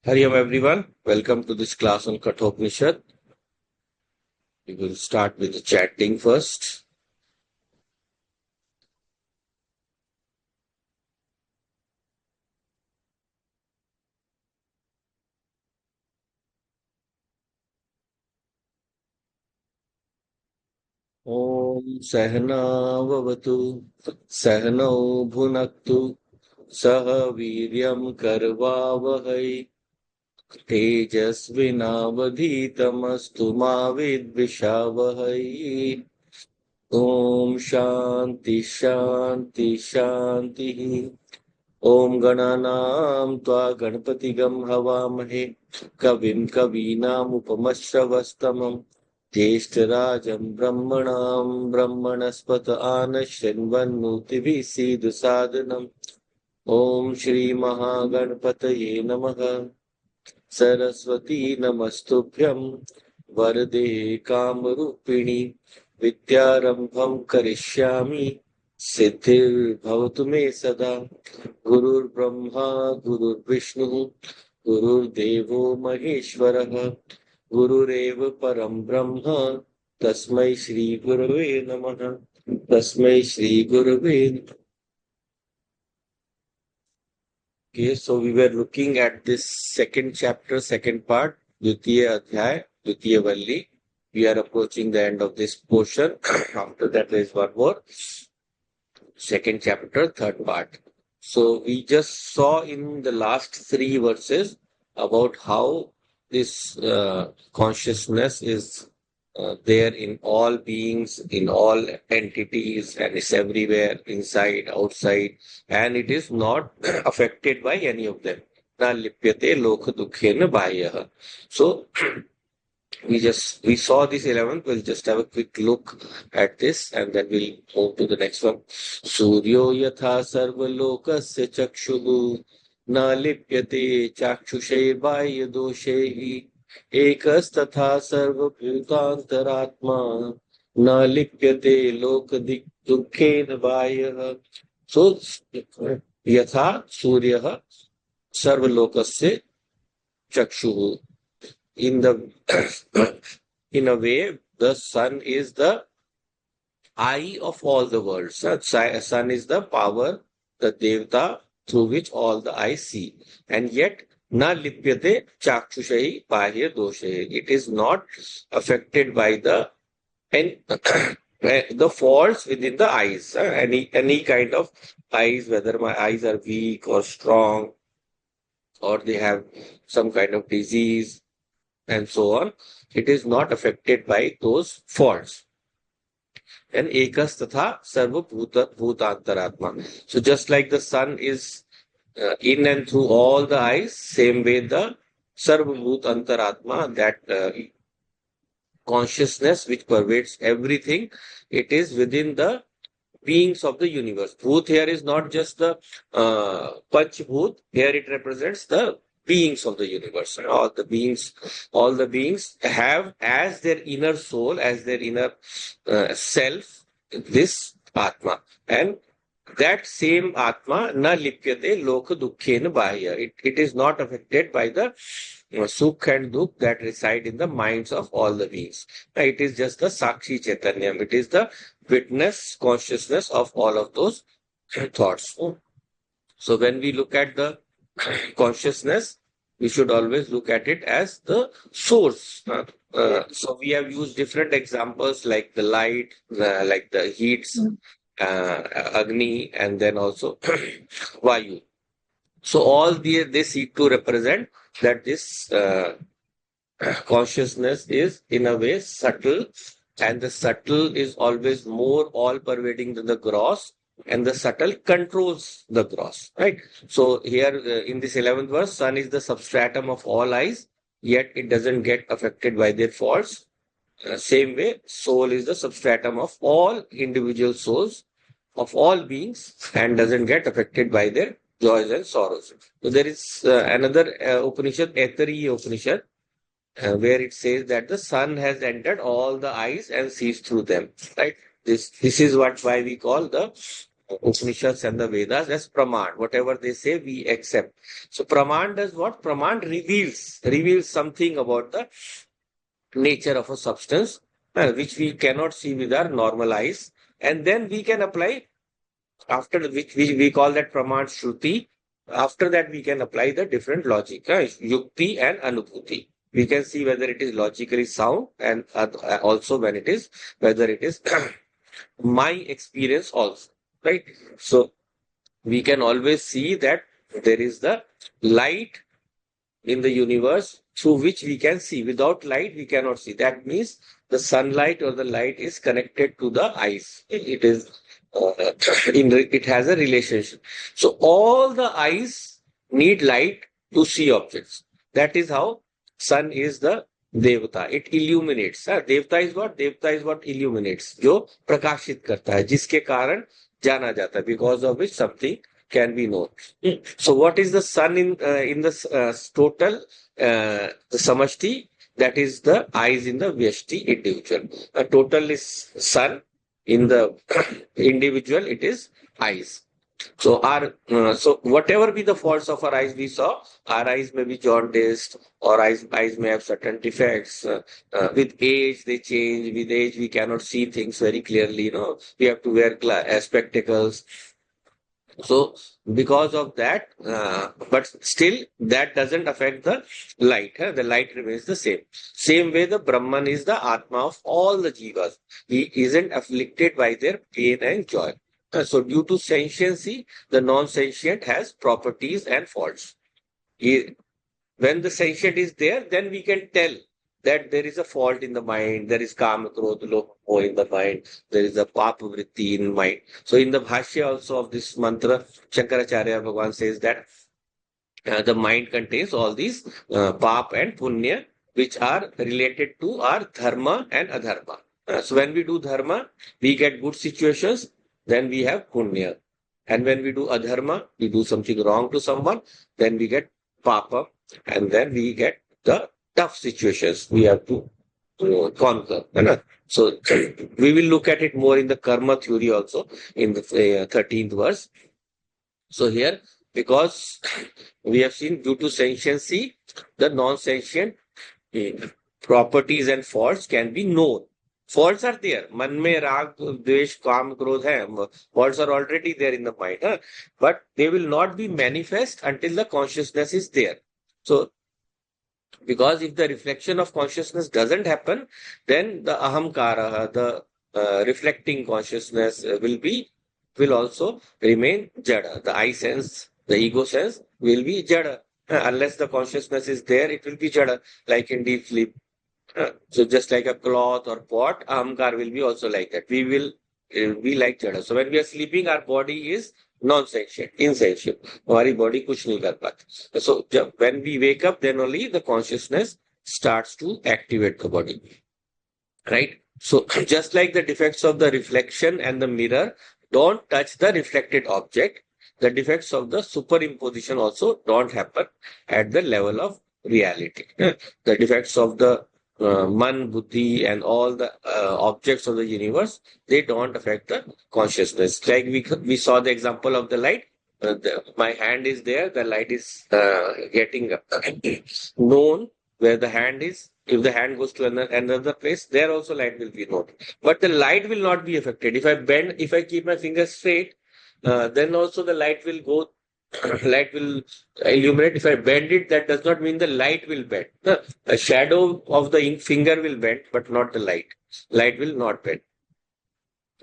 Hariom everyone, welcome to this class on Kathopnishad. We will start with the chanting first. Om Sahana Vavatu Sahano Bhunaktu Saha Viryam Karvavahai Tejasvinavadhitamastu Ma Vidvishavahai Om Shanti Shanti Shanti ओम गणानां त्वा गणपतिगं हवामहे कविं कवीनामुपमश्रवस्तमं ज्येष्ठराजं ब्रह्मणां ब्रह्मणस्पत आनशृण्वन्नोतिभिः सीदसादनम् ओम श्री महागणपतये नमः सरस्वती नमस्तुभ्यं वरदे कामरूपिणि विद्यारंभं करिष्यामि सिद्धिर्भवतु मे सदा गुरुर्ब्रह्मा गुरुर्विष्णुः गुरुर्देवो महेश्वरः गुरुरेव परं ब्रह्म तस्मै श्री गुरवे नमः तस्मै श्री गुरवे Okay, so we were looking at this second chapter, second part, Dvitiya Adhyay, Dvitiya Valli. We are approaching the end of this portion. After that, there is one more. Second chapter, third part. So we just saw in the last three verses about how this consciousness is there in all beings, in all entities, and it's everywhere, inside, outside, and it is not affected by any of them. Na lipyate lokha dukkhena bahyah. So we saw this 11th. We'll just have a quick look at this and then we'll move to the next one. Suryo yatha sarva lokasya chakshuhu na lipyate chakshushe bhaya doshehi ekas tatha sarva bhutantaratma na lipyate loka dukkhena bhaya. So yatha suryah sarva lokasya chakshuhu. In the in a way, the sun is the eye of all the worlds. Sun is the power, the devata through which all the eyes see. And yet, na lipyate chakshushahi bahya doshahi. It is not affected by and the faults within the eyes. Any kind of eyes, whether my eyes are weak or strong, or they have some kind of disease and so on, it is not affected by those faults. And ekas tatha sarva bhutantaratma. So just like the sun is in and through all the eyes, same way the sarva bhutantaratma, that consciousness which pervades everything, it is within the beings of the universe. Bhut here is not just the Panch Bhut, here it represents the beings of the universe. All the beings have as their inner soul, as their inner self, this Atma. And that same Atma, na lipyate loka dukkhena bahya. It is not affected by the sukh and dukh that reside in the minds of all the beings. It is just the Sakshi Chaitanyam. It is the witness consciousness of all of those thoughts. So when we look at the consciousness, we should always look at it as the source. So we have used different examples like the light, like the heats, Agni, and then also Vayu. So all they seek to represent that this consciousness is in a way subtle, and the subtle is always more all pervading than the gross, and the subtle controls the gross, right? So here in this 11th verse, sun is the substratum of all eyes, yet it doesn't get affected by their faults. Same way, soul is the substratum of all individual souls of all beings and doesn't get affected by their joys and sorrows. So there is another Upanishad, Aitari Upanishad, where it says that the sun has entered all the eyes and sees through them. Right? This is why we call the Upanishads and the Vedas as Praman. Whatever they say, we accept. So Praman does what? Praman reveals something about the nature of a substance, which we cannot see with our normal eyes. And then we can apply, after which we call that Praman Shruti. After that, we can apply the different logic, Yukti and Anubhuti. We can see whether it is logically sound, and also whether it is my experience also, right? So we can always see that there is the light in the universe through which we can see. Without light, we cannot see. That means the sunlight or the light is connected to the eyes. It is it has a relationship. So all the eyes need light to see objects. That is how sun is the Devata. It illuminates. Devata is what? Devata is what illuminates. जो प्रकाशित करता है, जिसके कारण जाना जाता है, because of which something can be known. So what is the sun in the total the samashti? That is the eyes in the vyashti individual. A total is sun. In the individual, it is eyes. So so whatever be the faults of our eyes, we saw our eyes may be jaundiced, or eyes may have certain defects. With age, they change. With age, we cannot see things very clearly. We have to wear spectacles. So because of that, but still that doesn't affect the light. The light remains the same. Same way the Brahman is the Atma of all the jivas. He isn't afflicted by their pain and joy. So due to sentiency, the non-sentient has properties and faults. When the sentient is there, then we can tell that there is a fault in the mind, there is kama, krodha, lobha, moha in the mind, there is a papa vritti in mind. So in the bhashya also of this mantra, Shankaracharya Bhagavan says that the mind contains all these pap and punya, which are related to our dharma and adharma. So when we do dharma, we get good situations, then we have punya. And when we do adharma, we do something wrong to someone, then we get papa, and then we get the tough situations we have to conquer. So we will look at it more in the karma theory also in the 13th verse. So here, because we have seen due to sentiency, the non-sentient properties and faults can be known. Faults are there. Man mein rag, dvesh, kam, krodh hai. Faults are already there in the mind. But they will not be manifest until the consciousness is there. So because if the reflection of consciousness doesn't happen, then the ahamkara, the reflecting consciousness will also remain jada. The I sense, the ego sense will be jada. Unless the consciousness is there, it will be jada, like in deep sleep. So just like a cloth or pot, ahamkar will be also like that. We will be like jada. So when we are sleeping, our body is non-sentient, insentient. हमारी body कुछ नहीं कर पाती. So when we wake up, then only the consciousness starts to activate the body. Right? So just like the defects of the reflection and the mirror don't touch the reflected object, the defects of the superimposition also don't happen at the level of reality. The defects of the man, buddhi, and all the objects of the universe, they don't affect the consciousness. Like we saw the example of the light. My hand is there, the light is getting known where the hand is. If the hand goes to another place, there also light will be known. But the light will not be affected. If I keep my fingers straight, then also the light will go. Light will illuminate. If I bend it, that does not mean the light will bend. The shadow of the finger will bend, but not the light. Light will not bend.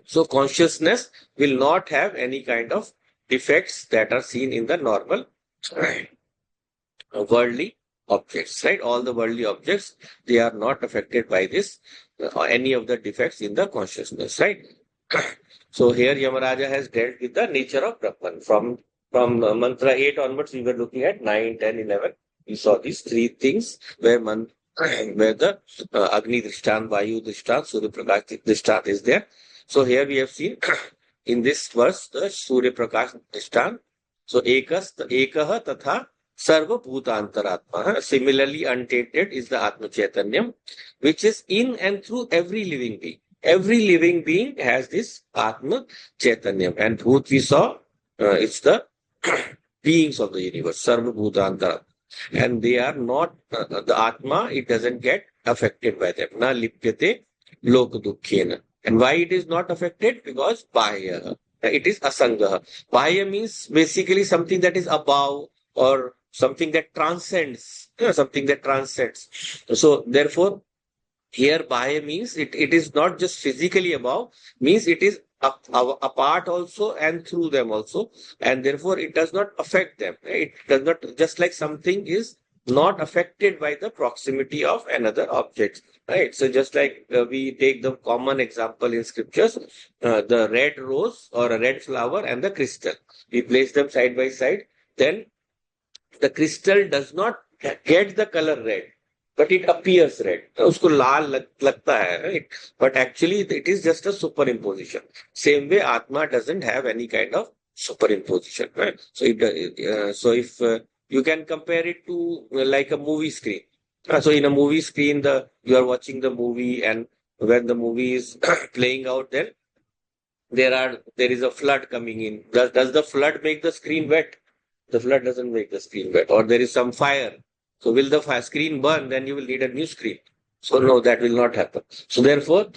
So consciousness will not have any kind of defects that are seen in the normal worldly objects, right? All the worldly objects, they are not affected by this, any of the defects in the consciousness, right? So here Yamaraja has dealt with the nature of Brahman. From mantra 8 onwards, we were looking at 9, 10, 11. We saw these three things where the Agni Drishtan, Vayu Drishtan, Surya Prakash Drishtan is there. So here we have seen in this verse the Surya Prakash Drishtan. So Ekaha Tatha Sarva Bhutantaratma. Similarly, untainted is the Atma Chaitanyam, which is in and through every living being. every living being has this Atma Chaitanyam. And Bhut we saw, it's the beings of the universe, Sarva Bhutantara. And they are not, the Atma, it doesn't get affected by them. Na lipyate lok dukkhena. And why it is not affected? Because Bahya. It is Asangaha. Bahya means basically something that is above or something that transcends. Something that transcends. So therefore, here Bahya means it is not just physically above, means it is apart also and through them also, and therefore it does not affect them. It does not, just like something is not affected by the proximity of another object. Right. So just like we take the common example in scriptures, the red rose or a red flower and the crystal. We place them side by side, then the crystal does not get the color red, but it appears red. उसको लाल लगता है, right? But actually it is just a superimposition. Same way, Atma doesn't have any kind of superimposition, right? So so if you can compare it to like a movie screen. So in a movie screen, you are watching the movie, and when the movie is playing out, then there is a flood coming in. Does the flood make the screen wet? The flood doesn't make the screen wet. Or there is some fire. So will the screen burn? Then you will need a new screen. So no, that will not happen. So therefore,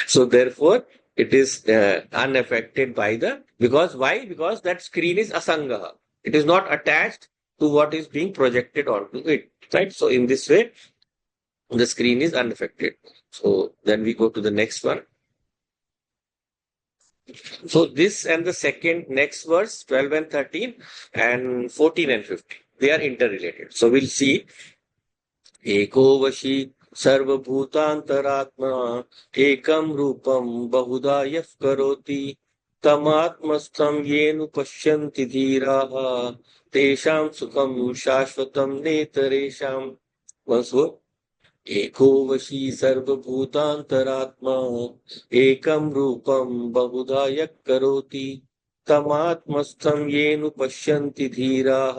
so therefore, it is unaffected by because why? Because that screen is asangaha. It is not attached to what is being projected onto it. Right. So in this way, the screen is unaffected. So then we go to the next one. So this and the second next verse, 12 and 13 and 14 and 15, they are interrelated. So we'll see. Eko vashi sarva bhutantaratma ekam rupam bahuda yaf karoti tamatmastam yenu pashyanti dhiraha tesham sukham shashvatam netaresham. Once more. एको वशी सर्वभूतांतरात्मा एकम रूपम बहुधा यः करोति तमात्मस्थं येन पश्यन्ति धीराः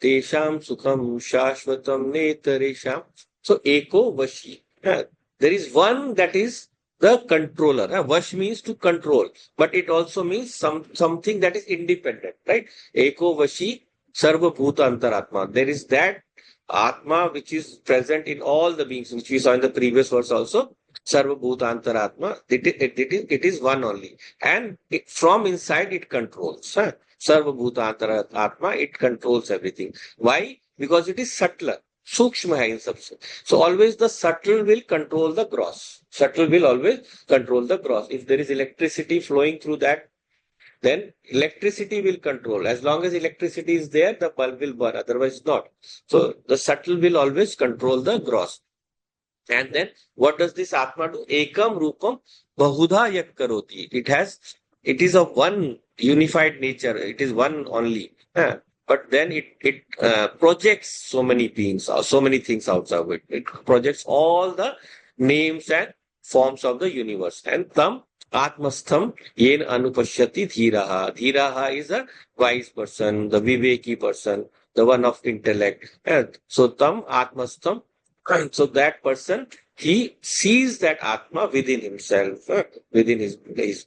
तेषां सुखम शाश्वतम नेतरेषां. So eko vashi, there is one that is the controller. Vash means to control, but it also means something that is independent, right? Eko vashi sarva bhuta antaratma. There is that Atma which is present in all the beings, which we saw in the previous verse also. Sarva bhuta antaratma. It is one only, and from inside it controls. Sarva bhuta antaratma. It controls everything. Why? Because it is subtler. Sukshma hai in substance. So always the subtle will control the gross. Subtle will always control the gross. If there is electricity flowing through that, then electricity will control. As long as electricity is there, the bulb will burn, otherwise not. So the subtle will always control the gross. And then what does this Atma do? Ekam Rupam Bahudha Yak Karoti. It is of one unified nature. It is one only. But then it projects so many beings, so many things outside of it. It projects all the names and forms of the universe. And Tam Atmastham yen anupashyati dhiraha. Dhiraha is a wise person, the viveki person, the one of intellect. And so Tam Atmastham, so that person, he sees that Atma within himself, within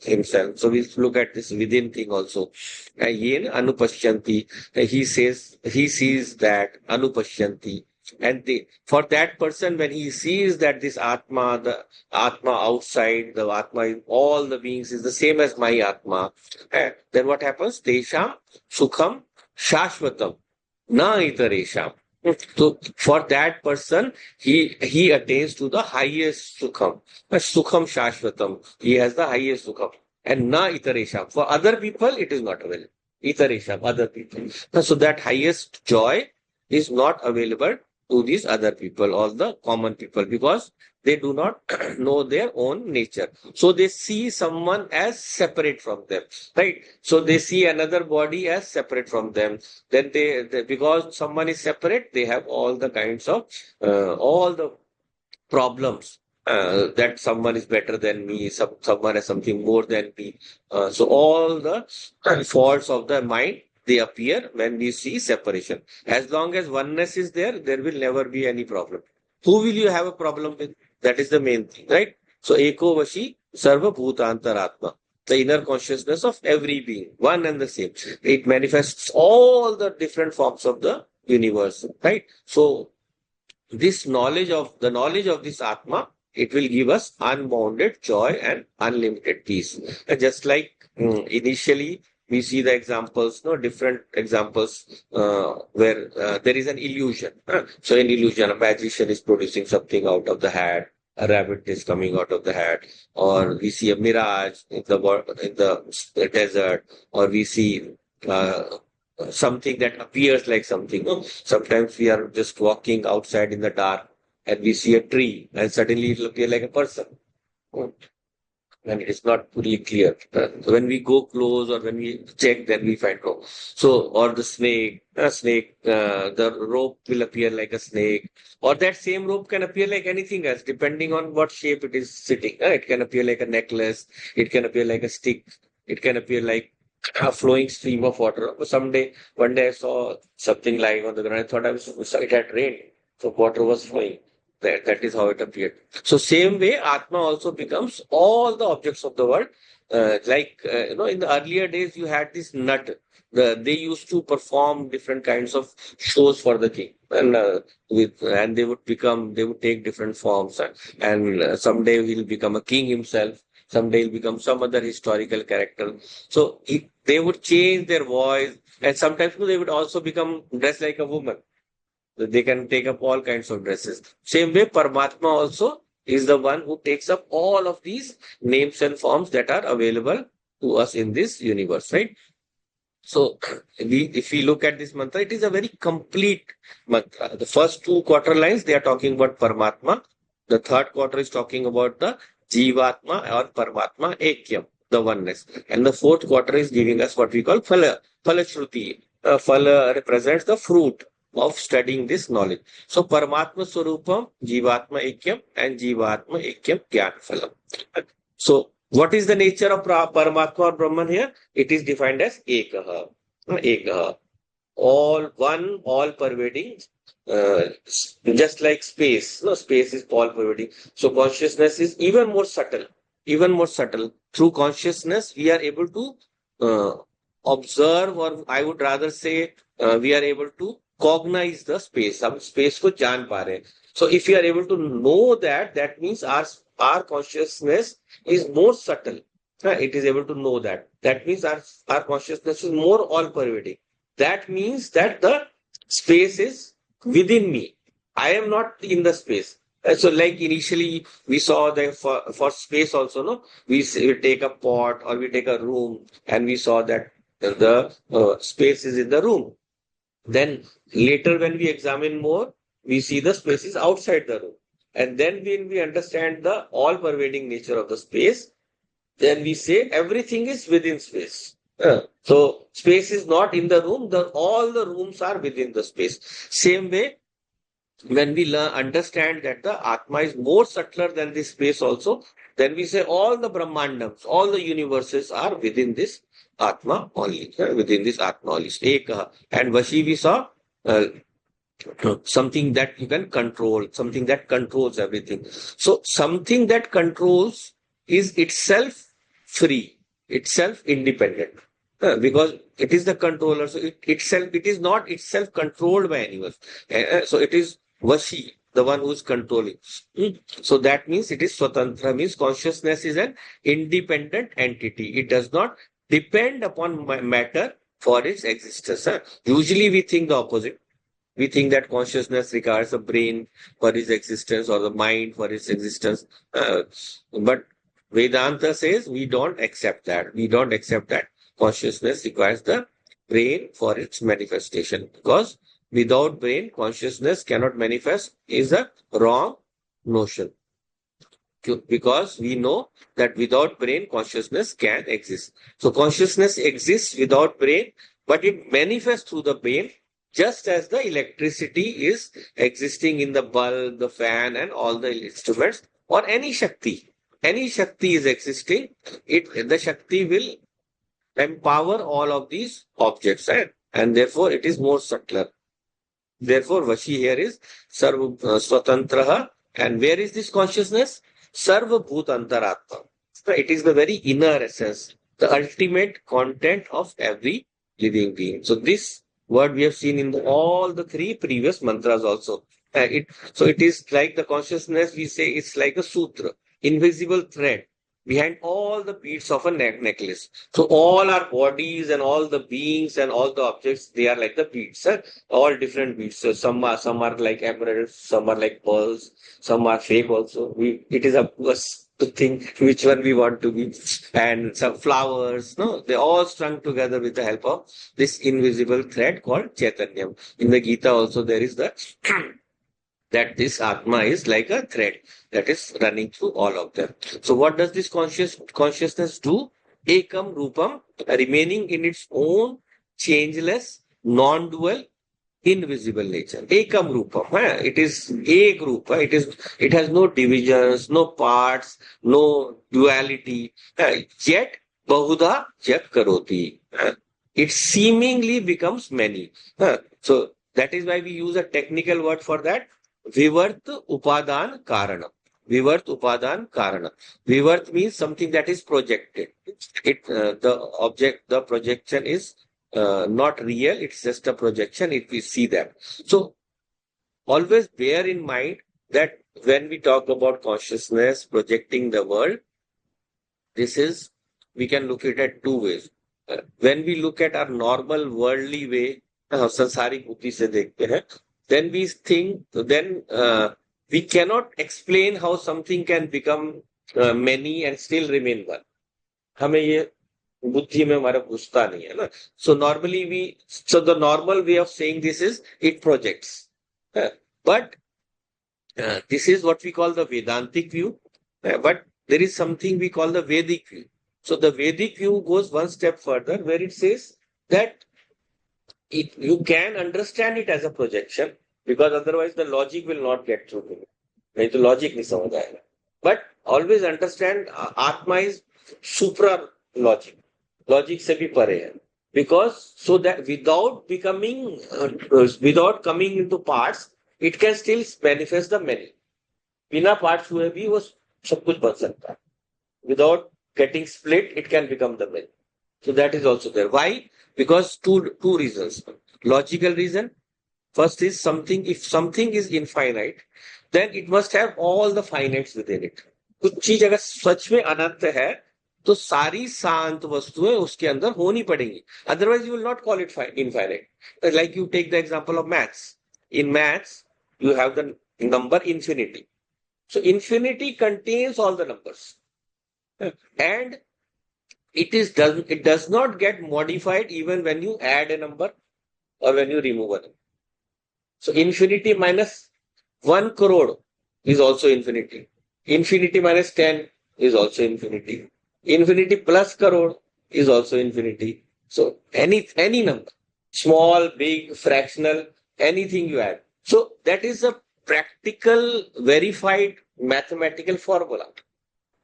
himself. So we'll look at this within thing also. Yen anupashyanti, he sees that anupashyanti. And for that person, when he sees that this Atma, the Atma outside, the Atma in all the beings is the same as my Atma, then what happens? Tesham Sukham Shashvatam Na Itaresham. So for that person, he attains to the highest Sukham. Sukham Shashvatam. He has the highest Sukham. And Na Itaresham. For other people, it is not available. Itaresham, other people. So that highest joy is not available to these other people, all the common people, because they do not know their own nature. So they see someone as separate from them, right? So they see another body as separate from them. Then they because someone is separate, they have all the kinds of, all the problems. That someone is better than me, someone has something more than me. So all the faults of the mind, they appear when we see separation. As long as oneness is there, there will never be any problem. Who will you have a problem with? That is the main thing, right? So Eko Vashi Sarva Bhutantaratma. The inner consciousness of every being, one and the same. It manifests all the different forms of the universe, right? So this knowledge of this Atma, it will give us unbounded joy and unlimited peace. And just like initially we see the examples, no different examples where there is an illusion. So in illusion, a magician is producing something out of the hat, a rabbit is coming out of the hat, or we see a mirage in the desert, or we see uh, something that appears like something. No? Sometimes we are just walking outside in the dark and we see a tree and suddenly it will appear like a person. Hmm. And it is not fully clear. When we go close or when we check, then we find no. So, or the the rope will appear like a snake, or that same rope can appear like anything else, depending on what shape it is sitting. It can appear like a necklace, it can appear like a stick, it can appear like a flowing stream of water. One day I saw something lying on the ground. I thought it had rained, so water was flowing. That is how it appeared. So same way, Atma also becomes all the objects of the world. In the earlier days, you had this nut. They used to perform different kinds of shows for the king, and they would take different forms, and someday he'll become a king himself. Someday he'll become some other historical character. So they would change their voice, and sometimes they would also become dressed like a woman. They can take up all kinds of dresses. Same way, Paramatma also is the one who takes up all of these names and forms that are available to us in this universe, right? So, if we look at this mantra, it is a very complete mantra. The first two quarter lines, they are talking about Paramatma. The third quarter is talking about the Jivatma or Paramatma Ekyam, the oneness. And the fourth quarter is giving us what we call Phala, Phalashruti. Phala represents the fruit of studying this knowledge. So, Paramatma Swarupam, Jivatma Ekyam, and Jivatma Ekyam Gyan Phalam. So, what is the nature of Paramatma or Brahman here? It is defined as Ekaha. Ekaha. All one, all pervading, just like space. No, space is all pervading. So consciousness is even more subtle, even more subtle. Through consciousness, we are able to observe, or I would rather say, we are able to cognize the space. हम space को जान पा रहे हैं. So if we are able to know that, that means our consciousness is more subtle. It is able to know that. That means our consciousness is more all-pervading. That means that the space is within me. I am not in the space. So like initially we saw that for space also, no, we take a pot or we take a room and we saw that the space is in the room. Then later when we examine more, we see the space is outside the room. And then when we understand the all-pervading nature of the space, then we say everything is within space. So space is not in the room, all the rooms are within the space. Same way, when we understand that the Atma is more subtler than this space also, then we say all the Brahmandams, all the universes are within this Atma only, within this Atma only. Eka. And Vashi we saw something that you can control, something that controls everything. So something that controls is itself free, itself independent. Because it is the controller, so it is not itself controlled by anyone. So it is Vashi, the one who is controlling. So that means it is Swatantra, means consciousness is an independent entity. It does not depend upon matter for its existence. Usually we think the opposite. We think that consciousness requires a brain for its existence or the mind for its existence. But Vedanta says we don't accept that. We don't accept that consciousness requires the brain for its manifestation, because without brain, consciousness cannot manifest is a wrong notion. Because we know that without brain, consciousness can exist. So consciousness exists without brain, but it manifests through the brain, just as the electricity is existing in the bulb, the fan, and all the instruments, or any Shakti. Any Shakti is existing, the Shakti will empower all of these objects, and therefore it is more subtler. Therefore, Vashi here is Swatantraha And where is this consciousness? Sarva Bhut Antaratma. So it is the very inner essence, the ultimate content of every living being. So this word we have seen in all the three previous mantras also. So it is like the consciousness, we say it's like a sutra, invisible thread behind all the beads of a necklace. So all our bodies and all the beings and all the objects, they are like the beads, all different beads. So some are like emeralds, some are like pearls, some are fake also. It is up to us to think which one we want to be. And some flowers, no, they all strung together with the help of this invisible thread called Chaitanyam. In the Gita also there is the that this Atma is like a thread that is running through all of them. So what does this consciousness do? Ekam Rupam, remaining in its own changeless, non-dual, invisible nature. Ekam Rupam. It is a group. It has no divisions, no parts, no duality. Yet Bahuda Jat Karoti. It seemingly becomes many. So that is why we use a technical word for that. Vivarth Upadan Karana. Vivarth Upadan Karana. Vivarth means something that is projected. The projection is not real. It's just a projection. If we see that. So always bear in mind that when we talk about consciousness projecting the world, this is, we can look at it two ways. When we look at our normal worldly way, संसारिक बुद्धि से देखते हैं, then we think, then we cannot explain how something can become many and still remain one. हमें ये बुद्धि में हमारा घुसता नहीं है ना. So normally the normal way of saying this is it projects. But this is what we call the Vedantic view. But there is something we call the Vedic view. So the Vedic view goes one step further, where it says that you can understand it as a projection, because otherwise the logic will not get through to you. नहीं तो logic नहीं समझ आएगा. But always understand Atma is supra logic. Logic से भी परे है. Because so that without coming into parts, it can still manifest the many. बिना parts हुए भी वो सब कुछ बन सकता है. Without getting split, it can become the many. So that is also there. Why? Because two reasons. Logical reason. First is if something is infinite, then it must have all the finites within it. कुछ चीज अगर सच में अनंत है, तो सारी शांत वस्तुएं उसके अंदर होनी पड़ेंगी. Otherwise, you will not call it infinite. Like you take the example of maths. In maths, you have the number infinity. So infinity contains all the numbers. And it does not get modified even when you add a number or when you remove a number. So infinity minus 1 crore is also infinity. Infinity minus 10 is also infinity. Infinity plus crore is also infinity. So any number, small, big, fractional, anything you add. So that is a practical, verified mathematical formula.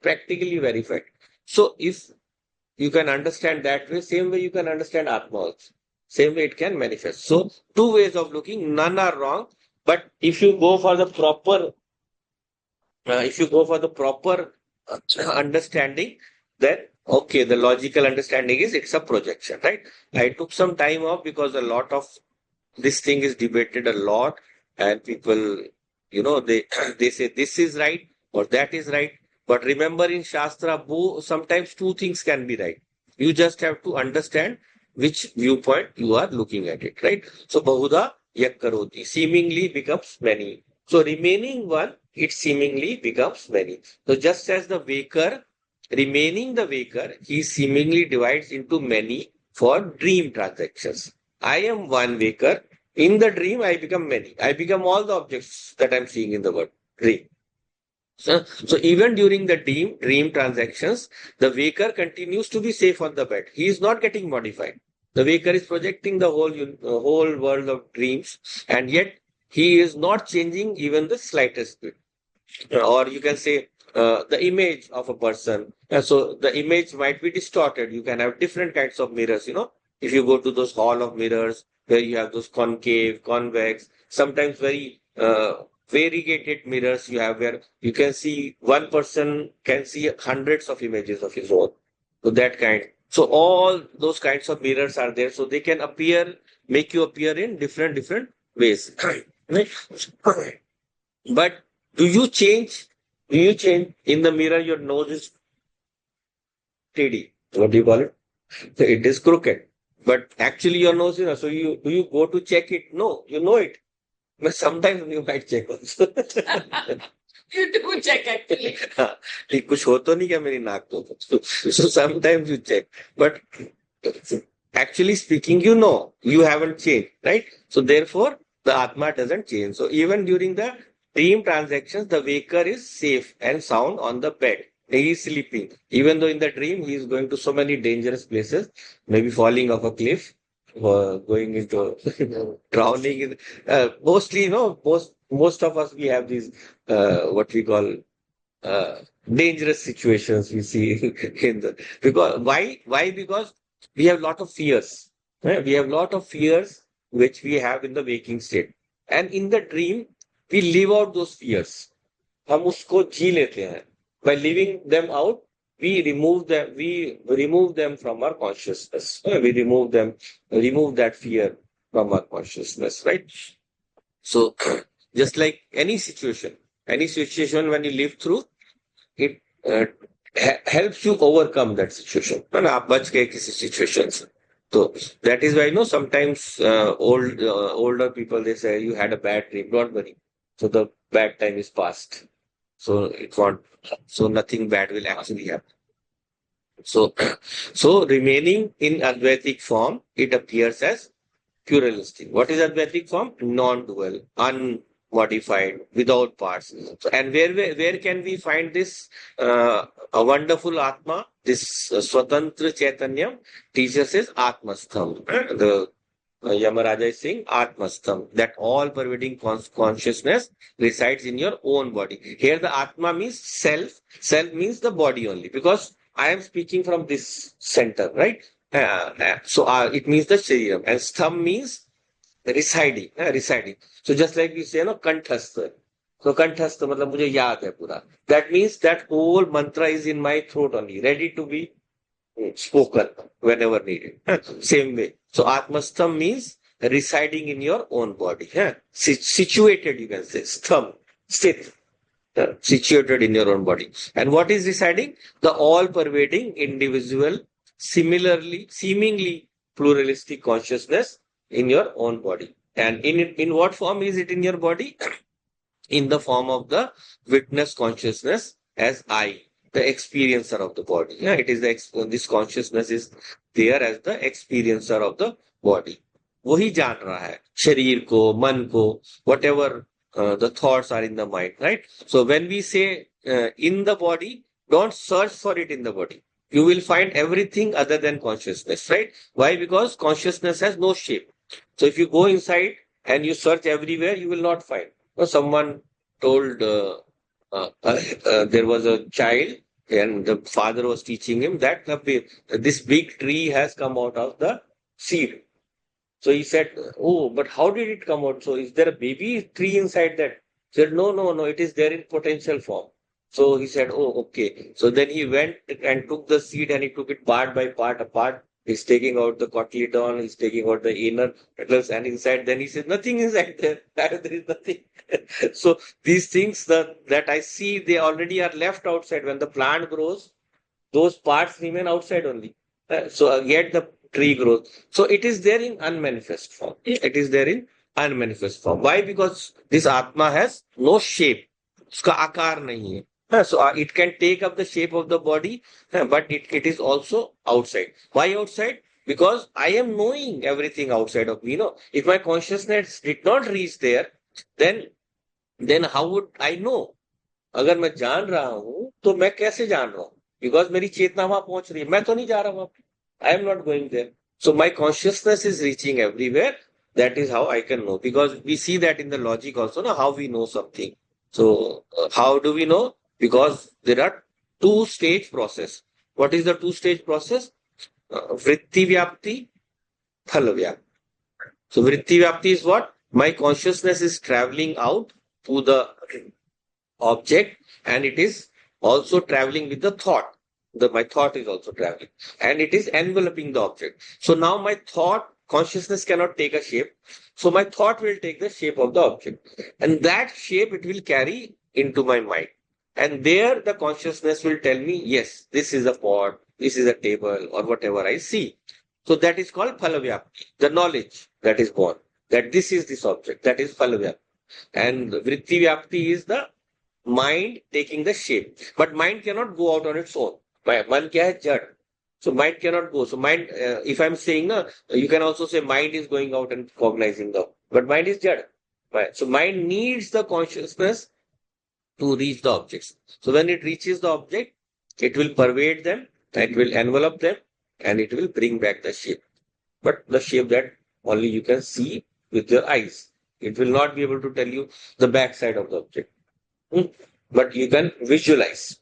Practically verified. So if you can understand that way, same way you can understand Atma also. Same way it can manifest. So two ways of looking, none are wrong. But if you go for the proper, understanding, then okay, the logical understanding is it's a projection, right? I took some time off because a lot of this thing is debated a lot, and people, they say this is right or that is right. But remember, in Shastra, sometimes two things can be right. You just have to understand which viewpoint you are looking at it, right? So Bahuda Yakkaroti seemingly becomes many. So remaining one, it seemingly becomes many. So just as the waker, remaining the waker, he seemingly divides into many for dream transactions. I am one waker. In the dream, I become many. I become all the objects that I'm seeing in the world. Dream. So even during the dream transactions, the waker continues to be safe on the bed. He is not getting modified. The waker is projecting the whole world of dreams, and yet he is not changing even the slightest bit. Or you can say the image of a person. So the image might be distorted. You can have different kinds of mirrors. If you go to those hall of mirrors where you have those concave, convex, sometimes very variegated mirrors you have where you can see one person can see hundreds of images of his own. So that kind. So all those kinds of mirrors are there. So they can appear, make you appear in different ways. Right? But do you change? Do you change in the mirror? Your nose is steady. What do you call it? So it is crooked. But actually your nose is not. So you do you go to check it? No, you know it. But sometimes you might check also. You do check actually. हाँ, ये कुछ हो तो नहीं क्या मेरी नाक तो so sometimes you check but actually speaking you haven't changed, right? So therefore the atma doesn't change. So even during the dream transactions the waker is safe and sound on the bed. He is sleeping even though in the dream he is going to so many dangerous places, maybe falling off a cliff or going into drowning in, mostly most of us we have these what we call uh, dangerous situations we see in the because why because we have lot of fears, right? We have lot of fears which we have in the waking state and in the dream we live out those fears. हम उसको जी लेते हैं. By living them out we remove them from our consciousness. We remove that fear from our consciousness, right? So just like any situation when you live through it helps you overcome that situation. है ना, आप बच गए किसी situation से. So that is why sometimes older people they say you had a bad dream. Don't worry. So the bad time is past. So it won't. So nothing bad will actually happen. So so remaining in Advaitic form, it appears as pluralistic. What is Advaitic form? Non-dual, unmodified, without parts. So, and where can we find this a wonderful Atma? This Swatantra Chaitanya teaches us Atmastham. The Yamaraja is saying Atmastham, that all pervading consciousness resides in your own body. Here the Atma means self. Self means the body only because I am speaking from this center, right? So it means the Shariram. And Stham means residing. So just like we say, Kanthastha. So Kanthastha, मतलब मुझे याद है पूरा. That means that whole mantra is in my throat only, ready to be spoken whenever needed. Same way. So Atmastham means residing in your own body. Situated, you can say. Stham, sit, situated in your own body. And what is residing? The all-pervading, individual, seemingly pluralistic consciousness in your own body. And in what form is it in your body? In the form of the witness consciousness as I, the experiencer of the body. Yeah, it is this consciousness is there as the experiencer of the body. वही जान रहा है शरीर को, मन को, whatever the thoughts are in the mind, right? So when we say in the body, don't search for it in the body. You will find everything other than consciousness, right? Why? Because consciousness has no shape. So if you go inside and you search everywhere, you will not find. Someone told there was a child and the father was teaching him that this big tree has come out of the seed. So he said, "Oh, but how did it come out? So is there a baby tree inside that?" He said, No, it is there in potential form. So he said, "Oh, okay." So then he went and took the seed and he took it part by part apart. He's taking out the cotyledon, he's taking out the inner petals, and inside. Then he said, "Nothing inside there. There is nothing." So these things that I see, they already are left outside. When the plant grows, those parts remain outside only. So yet the tree grows. So it is there in unmanifest form. It is there in unmanifest form. Why? Because this Atma has no shape. उसका आकार नहीं है. So it can take up the shape of the body, but it is also outside. Why outside? Because I am knowing everything outside of me. If my consciousness did not reach there, then how would I know? अगर मैं जान रहा हूं तो मैं कैसे जान रहा हूं? Because मेरी चेतना वहां पहुंच रही है, मैं तो नहीं जा रहा वहां. I am not going there. So my consciousness is reaching everywhere. That is how I can know. Because we see that in the logic also, how we know something. So how do we know? Because there are two-stage process. What is the two-stage process? Vritti Vyapti, Phala Vyapti. So Vritti Vyapti is what? My consciousness is traveling out to the object, and it is also traveling with the thought. My thought is also traveling, and it is enveloping the object. So now my thought consciousness cannot take a shape. So my thought will take the shape of the object, and that shape it will carry into my mind. And there the consciousness will tell me, yes, this is a pot, this is a table, or whatever I see. So that is called phalavyapti, the knowledge that is born, that this is this object, that is phalavyapti. And vritti vyapti is the mind taking the shape. But mind cannot go out on its own. Man kya hai? Jad. So mind cannot go. So mind, if I'm saying, you can also say mind is going out and cognizing the, but mind is jad. Right? So mind needs the consciousness to reach the objects. So when it reaches the object, it will pervade them, it will envelop them, and it will bring back the shape. But the shape that only you can see with your eyes. It will not be able to tell you the back side of the object. But you can visualize.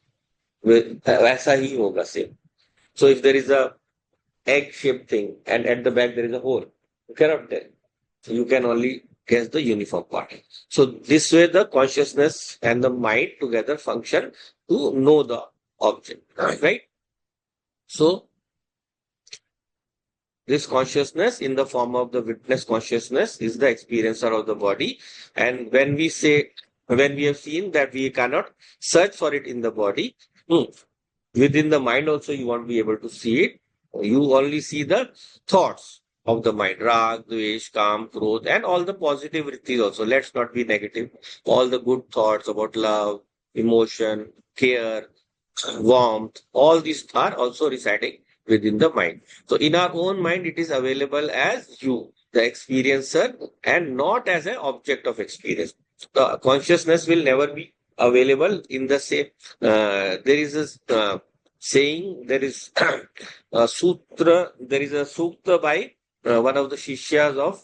वैसा ही होगा same. So if there is a egg-shaped thing and at the back there is a hole, you cannot tell. So you can only guess the uniform part. So this way the consciousness and the mind together function to know the object, right? So this consciousness in the form of the witness consciousness is the experiencer of the body. And when we have seen that we cannot search for it in the body, within the mind also you won't be able to see it. You only see the thoughts of the mind, rag, dvesh, kam, krodh, and all the positive vrittis also. Let's not be negative. All the good thoughts about love, emotion, care, warmth, all these are also residing within the mind. So in our own mind, it is available as you, the experiencer, and not as an object of experience. The consciousness will never be available in the same. There is a saying, there is a sutra, there is a sukta by one of the shishyas of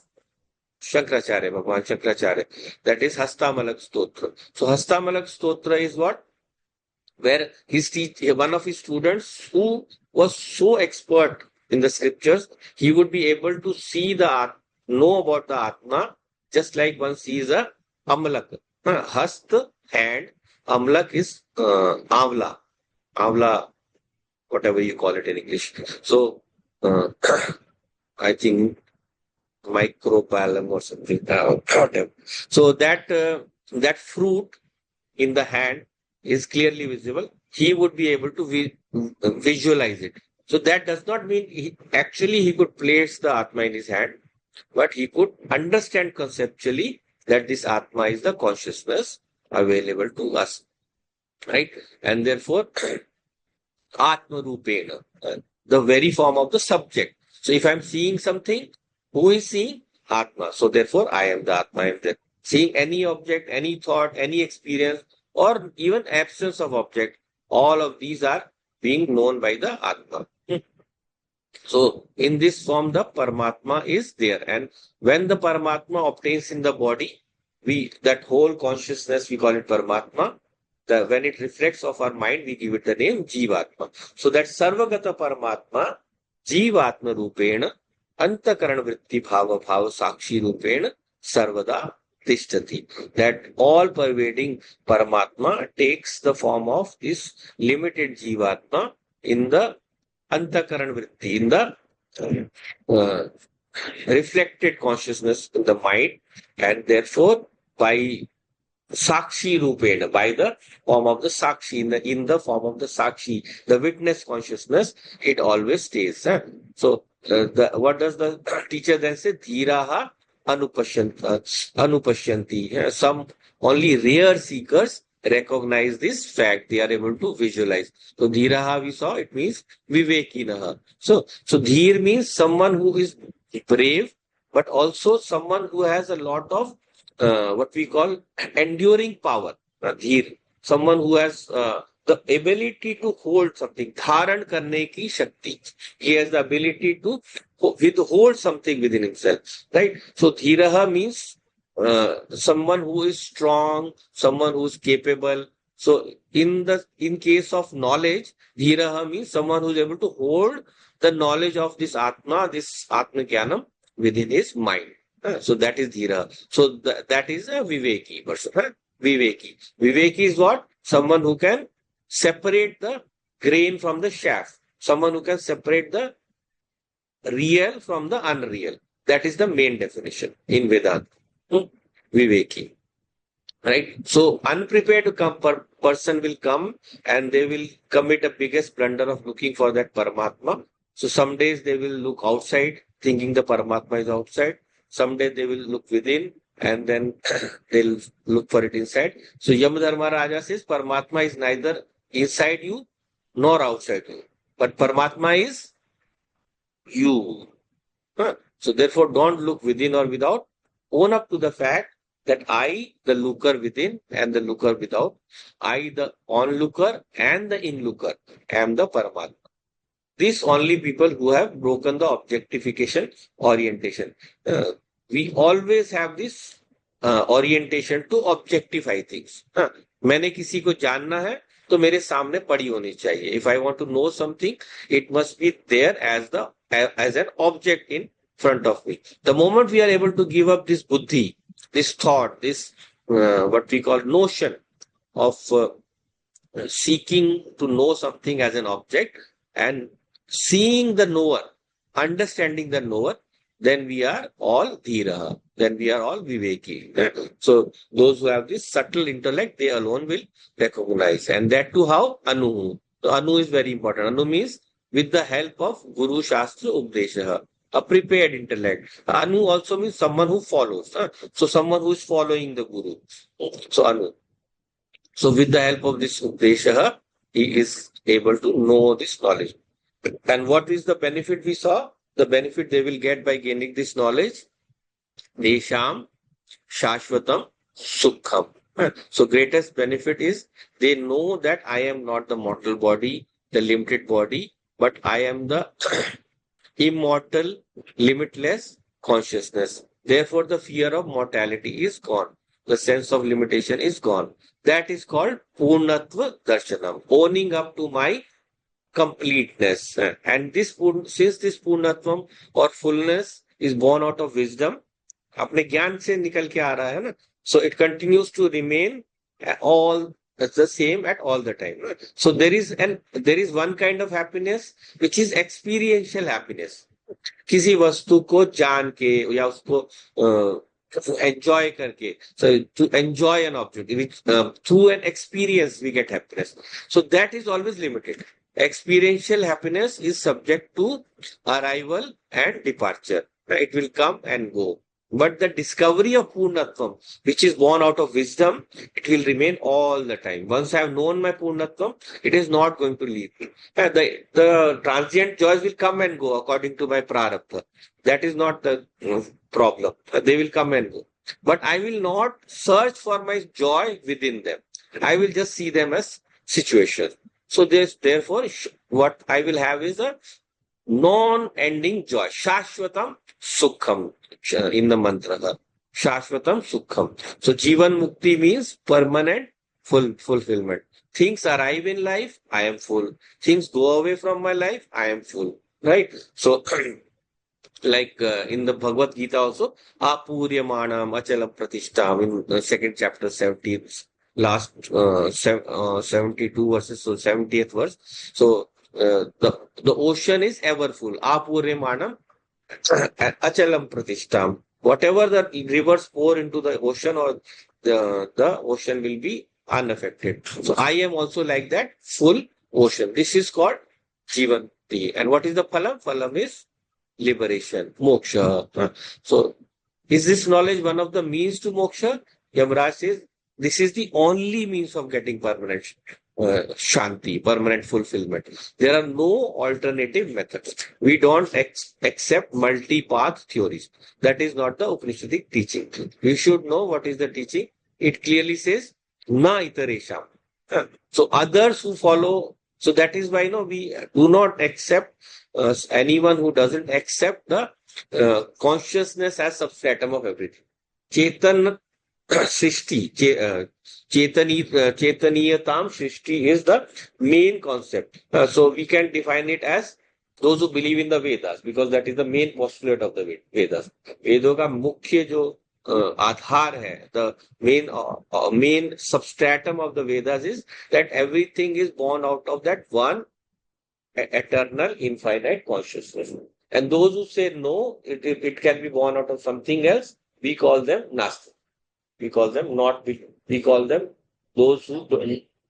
Shankaracharya, Bhagwan Shankaracharya, that is Hastamalak Stotra. So Hastamalak Stotra is what? Where one of his students who was so expert in the scriptures, he would be able to see know about the Atma, just like one sees a Amalak. Hast, hand, Amalak is Avla. Avla, whatever you call it in English. So, I think micropalm or something. Whatever. So that fruit in the hand is clearly visible. He would be able to visualize it. So that does not mean he could place the Atma in his hand, but he could understand conceptually that this Atma is the consciousness available to us. Right? And therefore, Atma Rupena, the very form of the subject. So if I'm seeing something, who is seeing? Atma. So therefore, I am the Atma. I am there. Seeing any object, any thought, any experience, or even absence of object, all of these are being known by the Atma. So in this form, the Paramatma is there. And when the Paramatma obtains in the body, that whole consciousness, we call it Paramatma. When it reflects of our mind, we give it the name Jivatma. So that Sarvagata Paramatma, Jivatma Rupena, Antakaran Vritti Bhava Bhava Sakshi Rupena, Sarvada Tishtati. That all pervading Paramatma takes the form of this limited Jivatma in the Antakaran Vritti, in the reflected consciousness in the mind, and therefore by Sakshi Rupena, by the form of the Sakshi, in the form of the Sakshi, the witness consciousness, it always stays. So, what does the teacher then say? Dhiraha anupashyanti. Some only rare seekers recognize this fact. They are able to visualize. So, dhiraha we saw, it means vivekinaha. So dhir means someone who is brave, but also someone who has a lot of what we call enduring power. Dhir, someone who has the ability to hold something. Dharan karne ki shakti. He has the ability to withhold something within himself. Right? So dhiraha means someone who is strong, someone who is capable. So in case of knowledge, dhiraha means someone who is able to hold the knowledge of this Atma, this Atma Jnanam within his mind. So that is dhira. So that is a viveki person. Viveki. Viveki is what? Someone who can separate the grain from the chaff. Someone who can separate the real from the unreal. That is the main definition in Vedanta. Viveki. Right? So unprepared person will come and they will commit a biggest blunder of looking for that Paramatma. So some days they will look outside, thinking the Paramatma is outside. Some days they will look within and then they'll look for it inside. So Yamadharma Raja says Paramatma is neither inside you nor outside you. But Paramatma is you. Huh? So therefore don't look within or without. Own up to the fact that I, the looker within and the looker without, I, the onlooker and the inlooker, am the Paramatma. These only people who have broken the objectification orientation. We always have this orientation to objectify things. मैंने किसी को जानना है तो मेरे सामने पड़ी होनी चाहिए. If I want to know something, it must be there as an object in front of me. The moment we are able to give up this buddhi, this thought, this what we call notion of seeking to know something as an object and seeing the knower, understanding the knower, then we are all dhira, then we are all viveki. So those who have this subtle intellect, they alone will recognize. And that too how? Anu. So anu is very important. Anu means with the help of Guru Shastra Updesha. A prepared intellect. Anu also means someone who follows. So someone who is following the Guru. So Anu. So with the help of this Updesha, he is able to know this knowledge. And what is the benefit we saw? The benefit they will get by gaining this knowledge. Desham Shashvatam Sukham. So greatest benefit is they know that I am not the mortal body, the limited body, but I am the immortal, limitless consciousness. Therefore, the fear of mortality is gone. The sense of limitation is gone. That is called Purnatva Darshanam, owning up to my completeness. And this, since this Purnatvam or fullness is born out of wisdom, अपने ज्ञान से निकल के आ रहा है ना, so it continues to remain all the same at all the time. So there is one kind of happiness which is experiential happiness. किसी वस्तु को जान के या उसको enjoy करके, so to enjoy an object which through an experience we get happiness. So that is always limited. Experiential happiness is subject to arrival and departure. It will come and go. But the discovery of Purnatvam, which is born out of wisdom, it will remain all the time. Once I have known my Purnatvam, it is not going to leave me. The transient joys will come and go according to my prarabdha. That is not the problem. They will come and go. But I will not search for my joy within them. I will just see them as situations. So therefore, what I will have is a non-ending joy. Shashvatam Sukham in the mantra. Shashvatam Sukham. So Jivan Mukti means permanent fulfillment. Things arrive in life, I am full. Things go away from my life, I am full. Right? So like in the Bhagavad Gita also, Apuryamanam Achalam Pratishtam in the second chapter 70, last 72 verses, so 70th verse. So the ocean is ever full. Apuryamanam Achalam Pratishtam. Whatever the rivers pour into the ocean, or the ocean will be unaffected. So I am also like that full ocean. This is called Jivanti. And what is the phalam? Phalam is liberation, moksha. So is this knowledge one of the means to moksha? Yamaraj says this is the only means of getting permanent shanti, permanent fulfillment. There are no alternative methods. We don't accept multi-path theories. That is not the Upanishadic teaching. We should know what is the teaching. It clearly says, na itaresham. So others who follow, so that is why we do not accept anyone who doesn't accept the consciousness as substratum of everything. Chetan Srishti, Chetaniyatam Srishti is the main concept. So we can define it as those who believe in the Vedas, because that is the main postulate of the Vedas. वेदों का मुख्य जो आधार है, the main substratum of the Vedas is that everything is born out of that one eternal infinite consciousness. And those who say no, it can be born out of something else, we call them Nastic. We call them not, we call them those who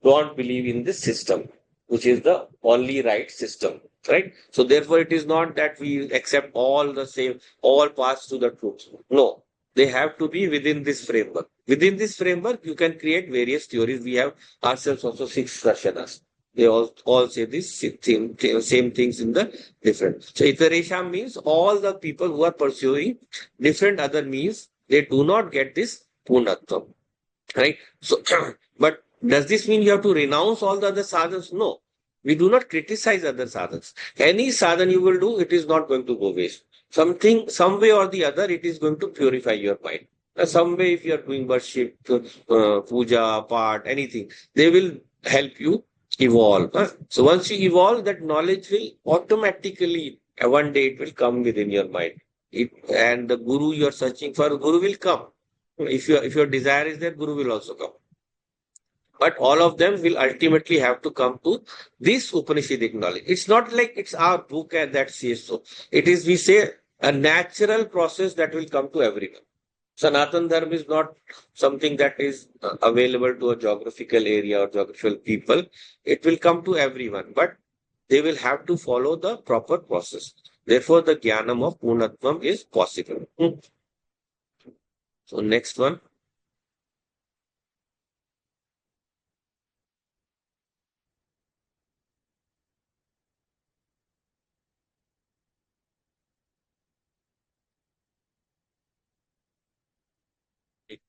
don't believe in this system, which is the only right system, right? So therefore, it is not that we accept all the same, all paths to the truth. No, they have to be within this framework. Within this framework, you can create various theories. We have ourselves also six darshanas. They all say this same things in the different. So Itaresham means all the people who are pursuing different other means, they do not get this Punatvam. Right? So, but does this mean you have to renounce all the other sadhans? No. We do not criticize other sadhans. Any sadhan you will do, it is not going to go waste. Something, some way or the other, it is going to purify your mind. Some way, if you are doing worship, puja, part, anything, they will help you evolve. So once you evolve, that knowledge will automatically, one day it will come within your mind. And the guru you are searching for, guru will come. If your desire is there, guru will also come. But all of them will ultimately have to come to this Upanishadic knowledge. It's not like it's our book and that says so. It is, we say, a natural process that will come to everyone. Sanatan Dharma is not something that is available to a geographical area or geographical people. It will come to everyone, but they will have to follow the proper process. Therefore, the Jnanam of Purnatvam is possible. So next one.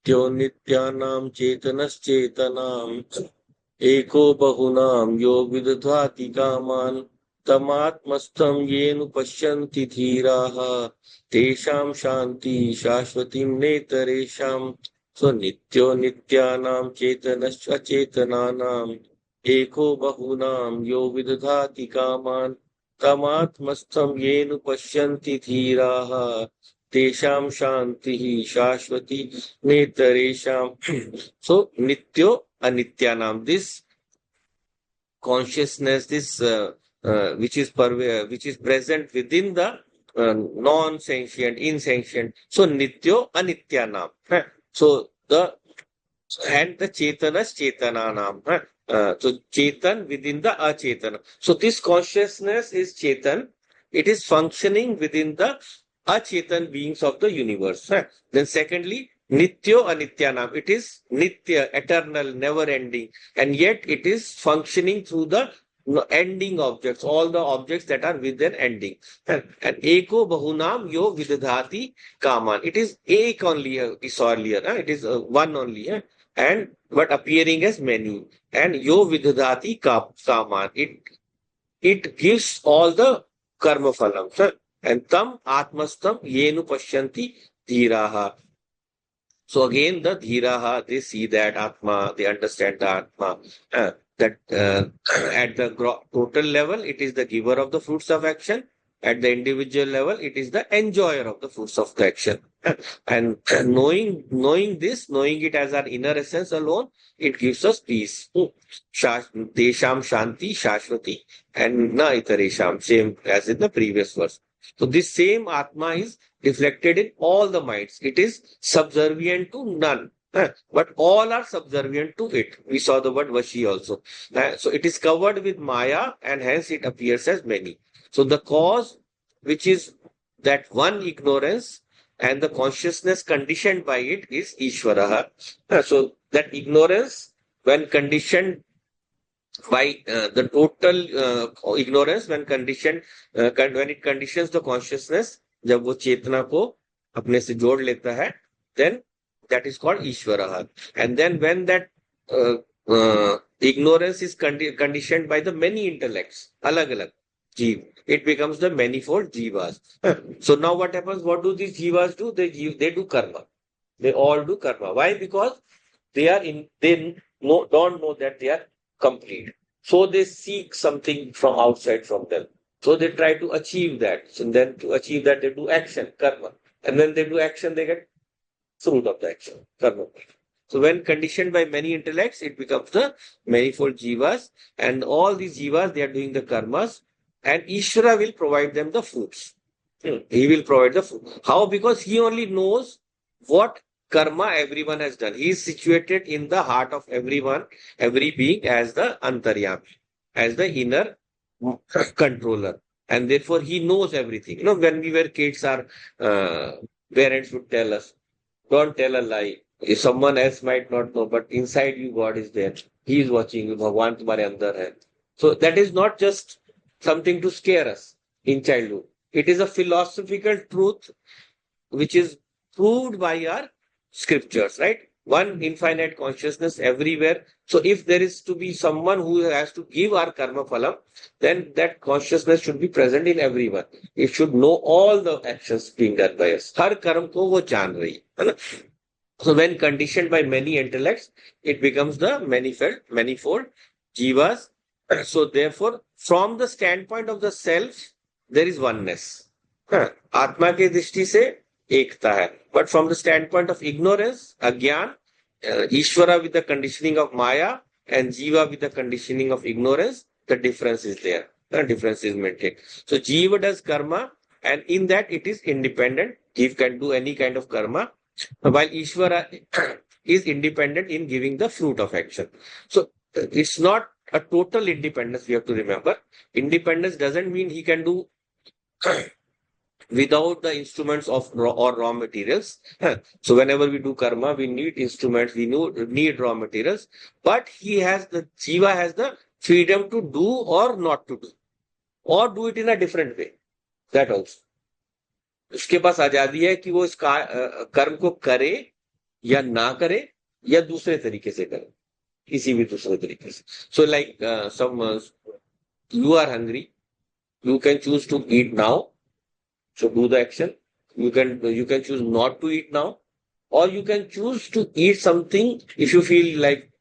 नित्यो नित्यानां चेतनश्चेतनाम् एको बहुनां यो विदधाति कामान् तमात्मस्थं येन पश्यन्ति धीराः तेषां शान्ति शाश्वतीं नेतरेषां. सो नित्यो नित्यानां चेतनश्च अचेतनानाम् एको बहुनां यो विदधाति कामान् तमात्मस्थं येन पश्यन्ति धीराः तेषां शांति शाश्वती नेतरेषां. So nityo anityanam, this consciousness, this which is present within the non-sentient, insentient. So nityo anityanam. So the and the chetanas chetananam. So chetan within the achetana. So this consciousness is chetan. It is functioning within the achetan beings of the universe. Then secondly, nityo anityanam. It is nitya, eternal, never ending. And yet it is functioning through the ending objects, all the objects that are with an ending. And eko bahunam yo vidadhati kaman. It is ek only, we saw earlier. It is one only. And but appearing as many. And yo vidadhati kaman. It gives all the karma phalam. And tam atmastam yenu pashyanti dhiraha. So again, the dhiraha, they see that atma, they understand the atma. That at the total level, it is the giver of the fruits of action. At the individual level, it is the enjoyer of the fruits of the action. And knowing this, knowing it as our inner essence alone, it gives us peace. Desham shanti shashwati and na itaresham, same as in the previous verse. So this same Atma is reflected in all the minds. It is subservient to none, but all are subservient to it. We saw the word Vashi also. So it is covered with Maya and hence it appears as many. So the cause, which is that one ignorance and the consciousness conditioned by it, is Ishvaraha. So that ignorance, when conditioned by the total ignorance, when it conditions the consciousness, जब वो चेतना को अपने से जोड़ लेता है, then that is called Ishvaraha. And then when that ignorance is conditioned by the many intellects, alag jeev, it becomes the manifold jivas. So now what happens? What do these jivas do? They do karma. They all do karma. Why? Because they don't know that they are complete. So they seek something from outside from them. So they try to achieve that. And then to achieve that, they do action, karma. And when they do action, they get fruit of the action, karma. So when conditioned by many intellects, it becomes the manifold jivas, and all these jivas, they are doing the karmas, and Ishvara will provide them the fruits. He will provide the fruit. How? Because he only knows what karma everyone has done. He is situated in the heart of everyone, every being as the antaryami, as the inner controller. And therefore he knows everything. When we were kids, our parents would tell us, don't tell a lie. If someone else might not know, but inside you, God is there. He is watching you. Bhagwan tumhare andar hai. So that is not just something to scare us in childhood. It is a philosophical truth which is proved by our scriptures, right? One infinite consciousness everywhere. So if there is to be someone who has to give our karma phalam, then that consciousness should be present in everyone. It should know all the actions being done by us. हर कर्म को वो जान रही है ना? So when conditioned by many intellects, it becomes the manifold jivas. So therefore, from the standpoint of the self, there is oneness. आत्मा के दृष्टि से एकता है. But from the standpoint of ignorance, अज्ञान, Ishvara with the conditioning of Maya and Jiva with the conditioning of ignorance, the difference is there. The difference is maintained. So Jiva does karma, and in that it is independent. Jiva can do any kind of karma, while Ishvara is independent in giving the fruit of action. So it's not a total independence, we have to remember. Independence doesn't mean he can do without the instruments of raw materials. So whenever we do karma, we need instruments, we need raw materials, but Jiva has the freedom to do or not to do, or do it in a different way. That also. उसके पास आजादी है कि वो इस कर्म को करे या ना करे या दूसरे तरीके से करे, किसी भी दूसरे तरीके से. So like you are hungry, you can choose to eat now, so do the action. You can choose not to eat now, or you can choose to eat something if you feel like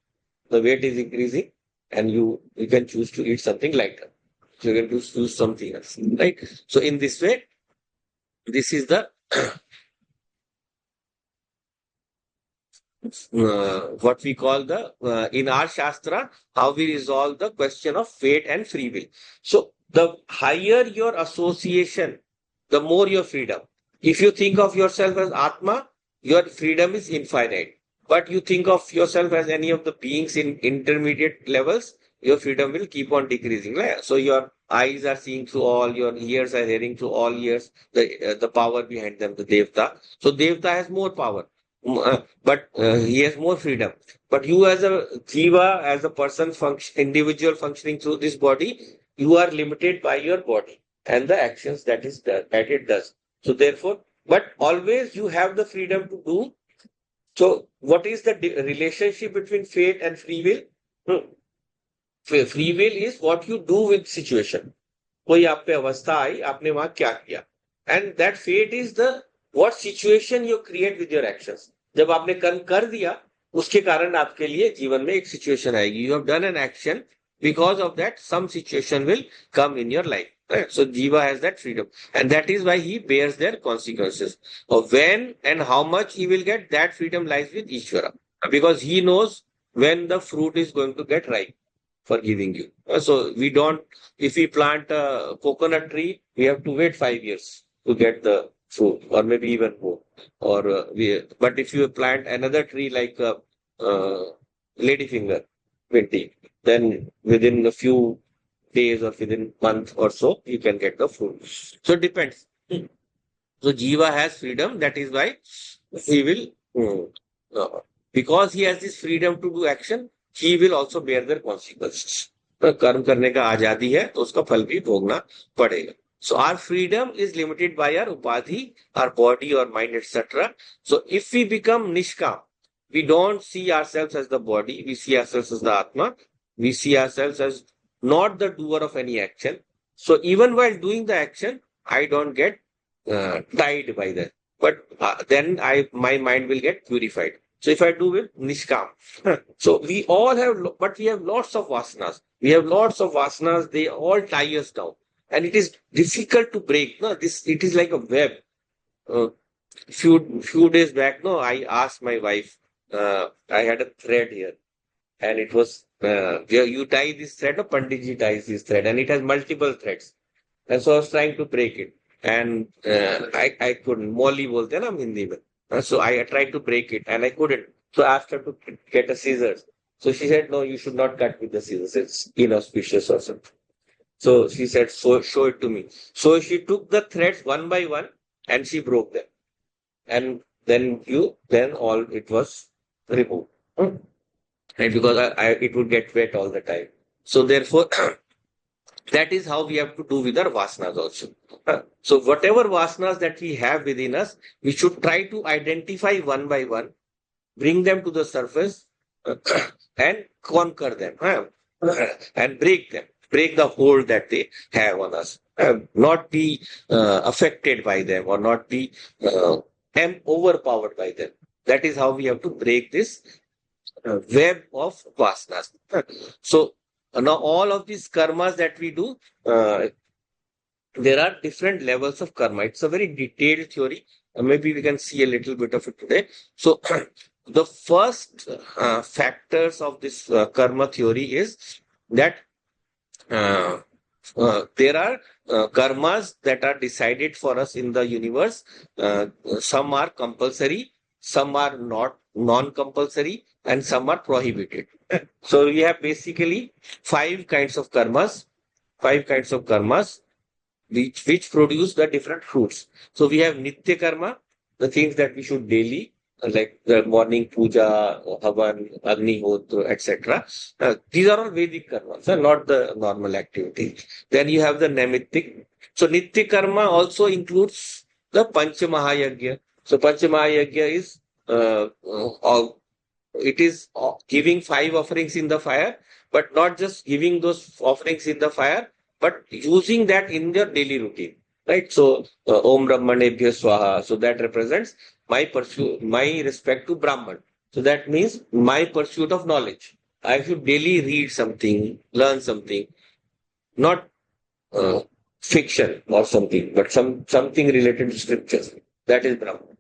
the weight is increasing, and you can choose to eat something lighter. So you can choose something else, right? So in this way, this is the what we call the in our shastra, how we resolve the question of fate and free will. So the higher your association, the more your freedom. If you think of yourself as Atma, your freedom is infinite. But you think of yourself as any of the beings in intermediate levels, your freedom will keep on decreasing. So your eyes are seeing through all, your ears are hearing through all ears, the power behind them, the Devta. So Devta has more power, but he has more freedom. But you as a Jiva, as a person, individual functioning through this body, you are limited by your body and the actions that it does. So therefore, but always you have the freedom to do. So what is the relationship between fate and free will? Free will is what you do with situation. कोई आप पे अवस्था आई, आपने वहां क्या किया, and that fate is the what situation you create with your actions. जब आपने कर्म कर दिया, उसके कारण आपके लिए जीवन में एक सिचुएशन आएगी. You have done an action, because of that some situation will come in your life. Right? So Jiva has that freedom, and that is why he bears their consequences. Of when and how much he will get, that freedom lies with Ishvara, because he knows when the fruit is going to get ripe for giving you. So we don't, if we plant a coconut tree, we have to wait 5 years to get the fruit, or maybe even more. Or but if you plant another tree like ladyfinger, minty, then within a few days or within month or so, you can get the fruit. So it depends. So Jiva has freedom. That is why he will, because he has this freedom to do action, he will also bear their consequences. तो कर्म करने का आजादी है, तो उसका फल भी भोगना पड़ेगा. So our freedom is limited by our upadhi, our body or mind, etc. So if we become nishkam, we don't see ourselves as the body, we see ourselves as the Atma, we see ourselves as not the doer of any action. So even while doing the action, I don't get tied by that. But then my mind will get purified. So if I do with nishkam. So we all have, but we have lots of vasanas. We have lots of vasanas, they all tie us down. And it is difficult to break. No, it is like a web. few days back, no, I asked my wife. I had a thread here, and it was you tie this thread, or Panditji ties this thread, and it has multiple threads. And so I was trying to break it, and I couldn't. Molly bolte na Hindi mein. So I tried to break it, and I couldn't. So I asked her to get a scissors. So she said, "No, you should not cut with the scissors. It's inauspicious or something." So she said, "So show it to me." So she took the threads one by one, and she broke them, and then all it was removed. Hmm. Right? Because it would get wet all the time. So therefore, that is how we have to do with our vasanas also. So whatever vasanas that we have within us, we should try to identify one by one, bring them to the surface, and conquer them, and break the hold that they have on us, not be affected by them, or not be overpowered by them. That is how we have to break this web of vasanas. So now all of these karmas that we do, uh, there are different levels of karma. It's a very detailed theory. Maybe we can see a little bit of it today. So the first factors of this karma theory is that uh, there are karmas that are decided for us in the universe. Some are compulsory, some are not non-compulsory, and some are prohibited. So we have basically five kinds of karmas which produce the different fruits. So we have Nitya Karma, the things that we should daily, like the morning puja, havan, agnihotra, etc. These are all Vedic karmas, not the normal activity. Then you have the Naimittik. So Nitya Karma also includes the Pancha Mahayagya. So Pancha Mahayagya is it is giving five offerings in the fire, but not just giving those offerings in the fire, but using that in their daily routine, right? So, Om Brahmanebhya Swaha. So that represents my pursuit, my respect to Brahman. So that means my pursuit of knowledge. I should daily read something, learn something, not uh, fiction or something, but something related to scriptures. That is Brahman.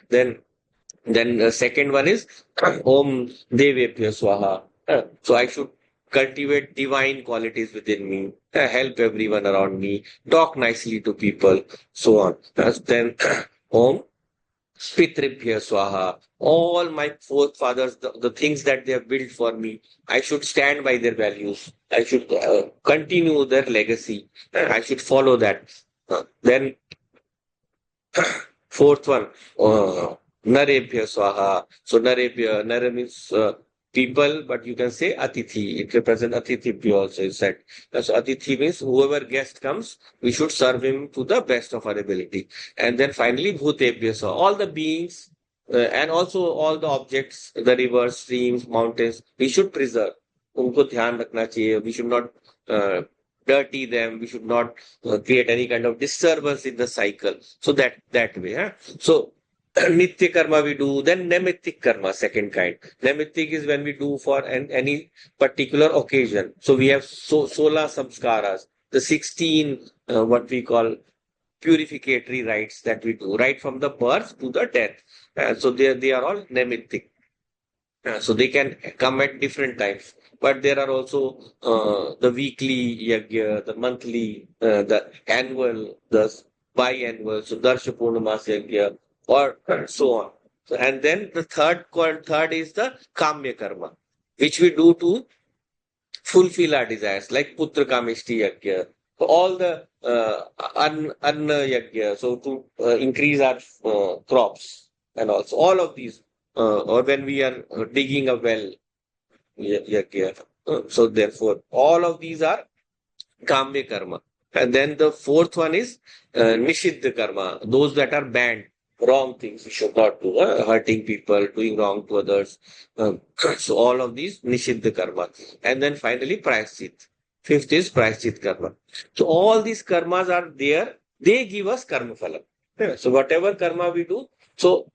Then the second one is Om Devebhya Swaha. So I should cultivate divine qualities within me, help everyone around me, talk nicely to people, so on. Then Om Pitribhya Swaha. All my forefathers, the things that they have built for me, I should stand by their values. I should continue their legacy. I should follow that. Then fourth one, Narebhya Swaha. So Nara means people, but you can say Atithi. It represents Atithibhya also is said. So Atithi means whoever guest comes, we should serve him to the best of our ability. And then finally Bhutebhya Swaha. All the beings and also all the objects, the rivers, streams, mountains, we should preserve. उनको ध्यान रखना चाहिए. We should not dirty them. We should not create any kind of disturbance in the cycle. So that way. So Nitya karma we do, then Naimittik karma, second kind. Naimittik is when we do for any particular occasion. So we have Sola samskaras, the 16 what we call purificatory rites that we do, right from the birth to the death. So they are all Naimittik. So they can come at different times. But there are also the weekly yajna, the monthly, the annual, the biannual, so Darsha Purnamas yajna, or so on. So, and then the third is the Kamya Karma, which we do to fulfill our desires, like Putra Kamishti yajna. So all the Anna yajna, so to increase our crops, and also all of these, or when we are digging a well, yajna. So therefore, all of these are Kamya karma. And then the fourth one is Nishiddha karma, those that are banned, wrong things we should not do, hurting people, doing wrong to others. So all of these Nishiddha karma. And then finally Prayashchit. Fifth is Prayashchit karma. So all these karmas are there. They give us karma phala. Yeah. So whatever karma we do, so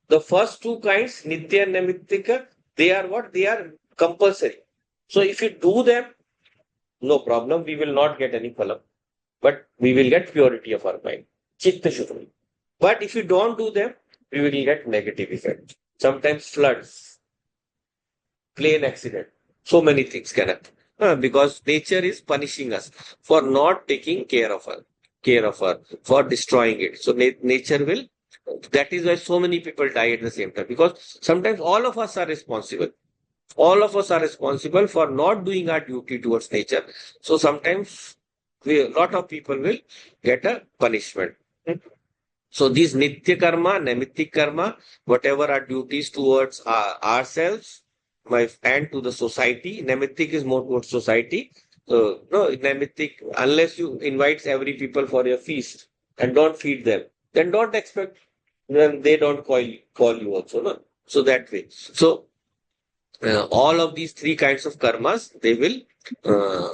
the first two kinds, Nitya and Namittika, they are what? They are compulsory. So if you do them, no problem, we will not get any phalam, but we will get purity of our mind. Chitta Shuddhi. But if you don't do them, we will get negative effect. Sometimes floods, plane accident, so many things can happen. Because nature is punishing us for not taking care of her, for destroying it. So nature will. That is why so many people die at the same time. Because sometimes all of us are responsible. All of us are responsible for not doing our duty towards nature. So sometimes a lot of people will get a punishment. So these nitya karma, naimittik karma, whatever our duties towards ourselves, and to the society. Naimittik is more towards society. So no, naimittik, unless you invite every people for your feast and don't feed them, then don't expect, then they don't call you also. No? So that way. So all of these three kinds of karmas, uh,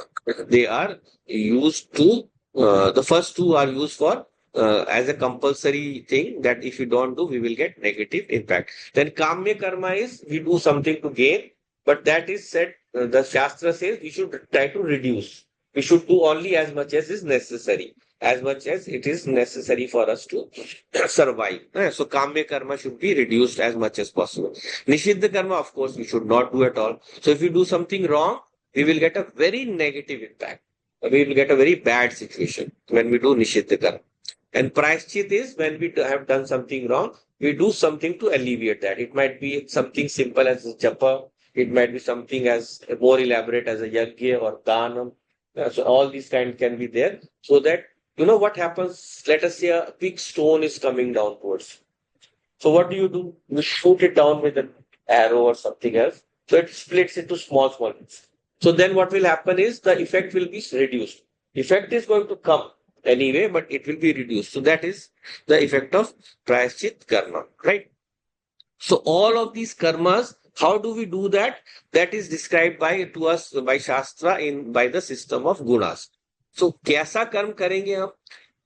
they are used to, the first two are used for as a compulsory thing that if you don't do, we will get negative impact. Then kamya karma is we do something to gain, but that is said, the Shastra says we should try to reduce. We should do only as much as is necessary, as much as it is necessary for us to survive. So kamya karma should be reduced as much as possible. Nishiddha karma, of course, we should not do at all. So if you do something wrong, we will get a very negative impact. We will get a very bad situation when we do Nishiddha karma. And Prayashchit is when we have done something wrong, we do something to alleviate that. It might be something simple as a japa, it might be something as more elaborate as a yajna or danam. So all these kind can be there so that you know what happens. Let us say a big stone is coming down towards. So what do? You shoot it down with an arrow or something else. So it splits into small bits. So then what will happen is the effect will be reduced. Effect is going to come anyway, but it will be reduced. So that is the effect of Prayashchit karma, right? So all of these karmas, how do we do that? That is described by to us by Shastra in by the system of gunas. So कैसा कर्म करेंगे हम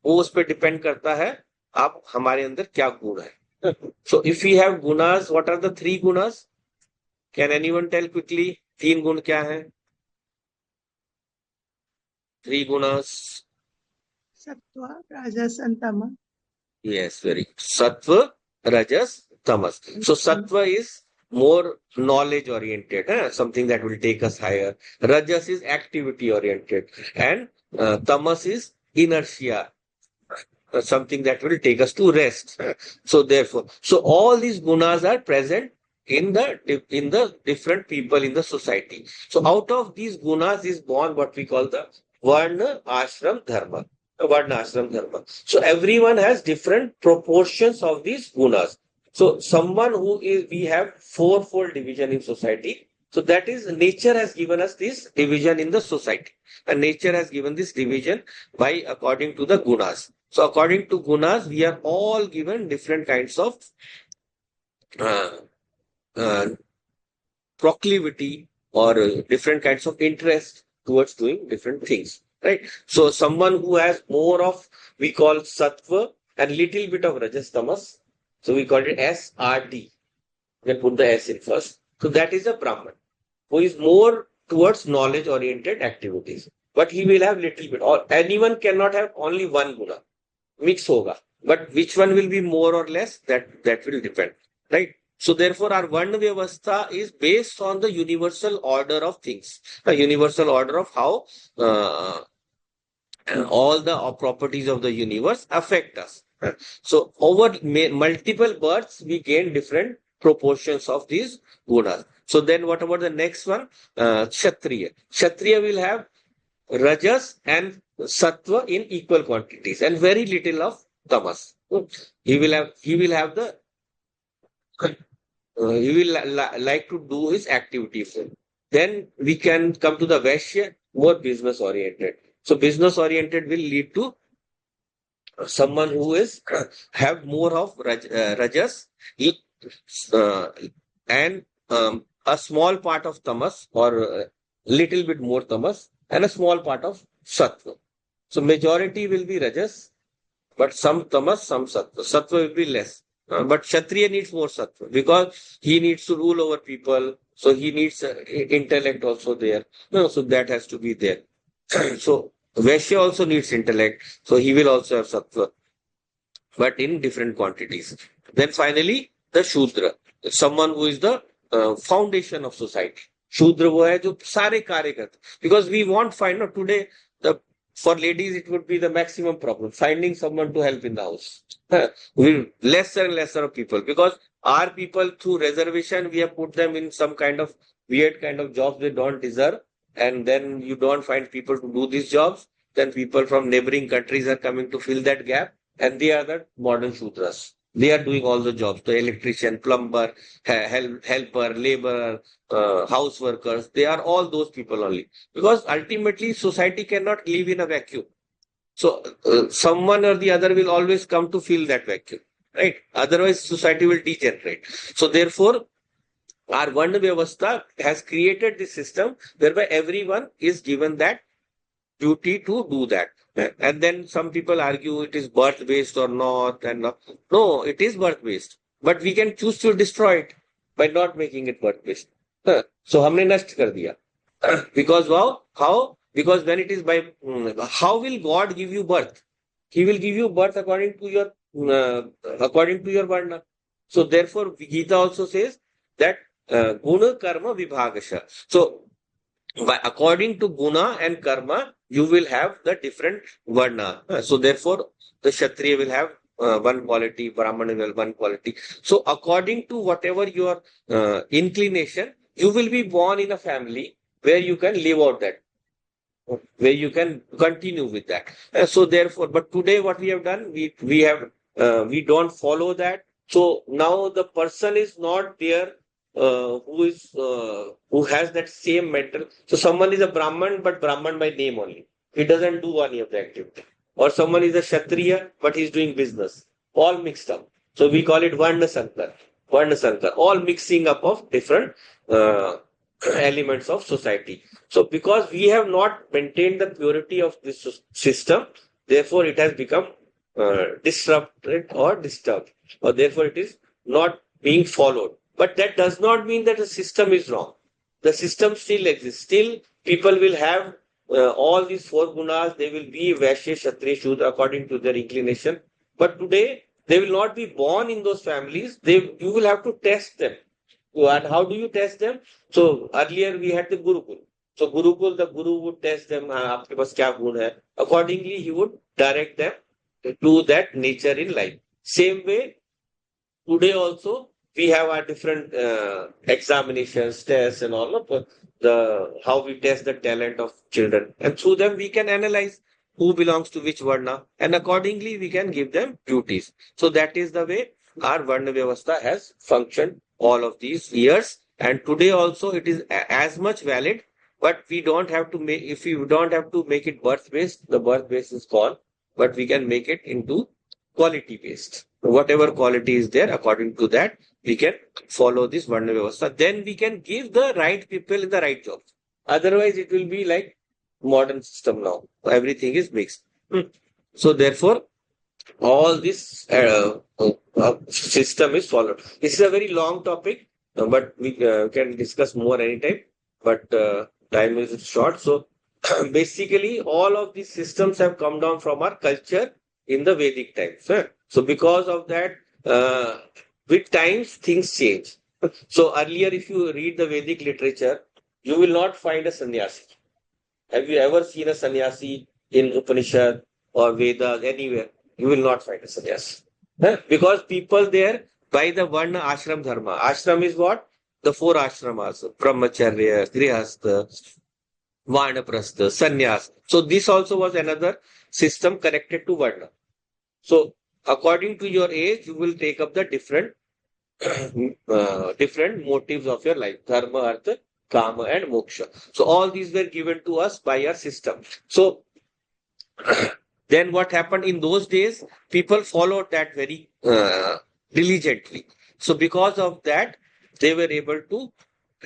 वो उस पर depend करता है आप हमारे अंदर क्या गुण है. So if we have gunas, what are the three gunas? Can anyone tell quickly? तीन गुण क्या है? Three gunas. Sattva, Rajas, and Tama. Yes, very good. Sattva, Rajas, Tamas. So Sattva is more knowledge oriented, something that will take us higher. Rajas is activity oriented, and Tamas is inertia, something that will take us to rest. So therefore, so all these gunas are present in the different people in the society. So out of these gunas is born what we call the Varna Ashram Dharma. Varna Ashram Dharma. So everyone has different proportions of these gunas. So someone who is, we have fourfold division in society. So that is nature has given us this division in the society. And nature has given this division by according to the gunas. So according to gunas, we are all given different kinds of uh, uh, proclivity or different kinds of interest towards doing different things, right? So someone who has more of, we call sattva and little bit of rajas tamas. So we call it SRD. We can put the S in first. So that is a Brahman who is more towards knowledge oriented activities. But he will have little bit, or anyone cannot have only one guna. Mix hoga. But which one will be more or less, that will depend, right? So therefore, our Varna Vyavastha is based on the universal order of things, the universal order of how all the properties of the universe affect us. So over multiple births, we gain different proportions of these gunas. So then what about the next one? Kshatriya. Kshatriya will have Rajas and Sattva in equal quantities and very little of Tamas. He will have the he will like to do his activities. Then we can come to the Vaishya, more business oriented. So business oriented will lead to someone who is have more of Rajas uh, and a small part of Tamas or little bit more Tamas and a small part of Sattva. So majority will be Rajas, but some Tamas, some Sattva. Sattva will be less. But Kshatriya needs more Sattva because he needs to rule over people. So he needs intellect also there. No, so that has to be there. So Vaishya also needs intellect. So he will also have Sattva. but in different quantities. Then finally, the Shudra, someone who is the foundation of society. Shudra वो है जो सारे कार्य करते. Because we won't find, no, today, the for ladies it would be the maximum problem, finding someone to help in the house. We lesser and lesser of people, because our people through reservation, we have put them in some kind of weird kind of jobs they don't deserve, and then you don't find people to do these jobs. Then people from neighboring countries are coming to fill that gap, and they are the modern Shudras. They are doing all the jobs, the electrician, plumber, helper, laborer, house workers. They are all those people only. Because ultimately, society cannot live in a vacuum. So, someone or the other will always come to fill that vacuum, right? Otherwise, society will degenerate. So, therefore, our Varna Vyavastha has created this system whereby everyone is given that duty to do that. And then some people argue it is birth based or not. And no, it is birth based. But we can choose to destroy it by not making it birth based. So हमने नष्ट कर दिया. Because how? Because when it is by how will God give you birth? He will give you birth according to your varna. So therefore, Gita also says that guna karma vibhagasha. So according to guna and karma, you will have the different varna. So therefore, the Kshatriya will have one quality, Brahmana will have one quality. So according to whatever your inclination, you will be born in a family where you can live out that, where you can continue with that. So therefore, but today what we have done, we don't follow that. So now the person is not there who has that same mental. So someone is a Brahman, but Brahman by name only. He doesn't do any of the activity. Or someone is a Kshatriya, but he's doing business. All mixed up. So we call it Varna Sankar. Varna Sankar. All mixing up of different elements of society. So because we have not maintained the purity of this system, therefore it has become disrupted or disturbed. Or therefore it is not being followed. But that does not mean that the system is wrong. The system still exists. Still, people will have all these four gunas. They will be Vaishya, Kshatriya, Shudra according to their inclination. But today, they will not be born in those families. You will have to test them. And how do you test them? So earlier we had the Gurukul. So Gurukul, the Guru would test them. आपके पास क्या गुण है? Accordingly, he would direct them to that nature in life. Same way, today also, we have our different examinations, tests, and all of how we test the talent of children, and through them we can analyze who belongs to which varna, and accordingly we can give them duties. So that is the way our varna vyavastha has functioned all of these years, and today also it is as much valid. But we don't have to make if we don't have to make it birth based. The birth based is gone, but we can make it into quality based. Whatever quality is there, according to that, we can follow this Varna Vyavastha. Then we can give the right people in the right jobs. Otherwise, it will be like modern system now. Everything is mixed. So therefore, all this system is followed. This is a very long topic, but we can discuss more anytime. But time is short. So basically, all of these systems have come down from our culture in the Vedic times. So because of that, with times things change. So earlier, if you read the Vedic literature, you will not find a sannyasi. Have you ever seen a sannyasi in Upanishad or Vedas anywhere? You will not find a sannyasi. Because people there, by the Varna ashram dharma. Ashram is what? The four ashramas. Brahmacharya, Grihastha, Vanaprastha, Sannyas. So this also was another system connected to Varna. So according to your age, you will take up the different different motives of your life. Dharma, Artha, Kama, and Moksha. So all these were given to us by our system. So then what happened in those days? People followed that very diligently. So because of that, they were able to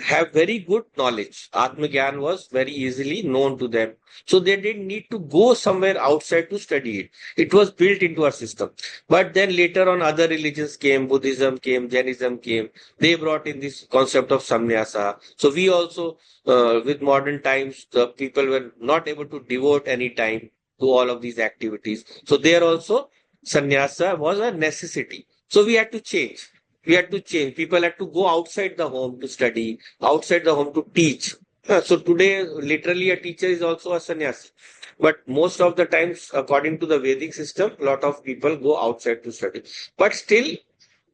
have very good knowledge. Atma Gyan was very easily known to them. So they didn't need to go somewhere outside to study it. It was built into our system. But then later on, other religions came, Buddhism came, Jainism came. They brought in this concept of samnyasa. So we also, with modern times, the people were not able to devote any time to all of these activities. So there also, sannyasa was a necessity. So we had to change. We had to change. People had to go outside the home to study, outside the home to teach. So today, literally, a teacher is also a sannyasi. But most of the times, according to the Vedic system, a lot of people go outside to study. But still,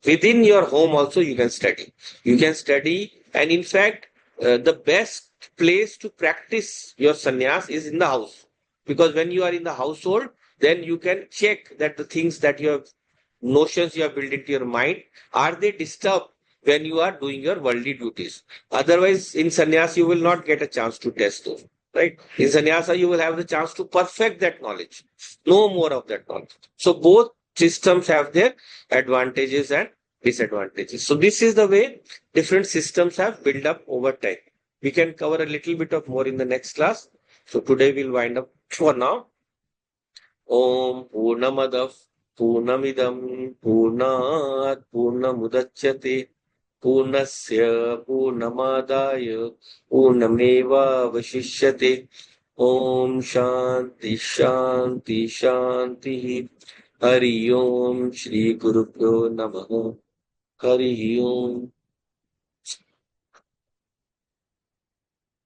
within your home also you can study. You can study, and in fact, the best place to practice your sannyas is in the house, because when you are in the household, then you can check that the things that you have, notions you have built into your mind, are they disturbed when you are doing your worldly duties. Otherwise, in sannyas you will not get a chance to test those. Right? In sannyasa, you will have the chance to perfect that knowledge, no more of that knowledge. So both systems have their advantages and disadvantages. So this is the way different systems have built up over time. We can cover a little bit of more in the next class. So today we'll wind up for now. Om Purnamadav Purnamidam Purnat Purnamudachyate Purnasya Purnamadaya Purnameva Vashishyate. Om Shanti Shanti Shanti. Hari Om Shri Guru Pyo Namaha. Hari Om.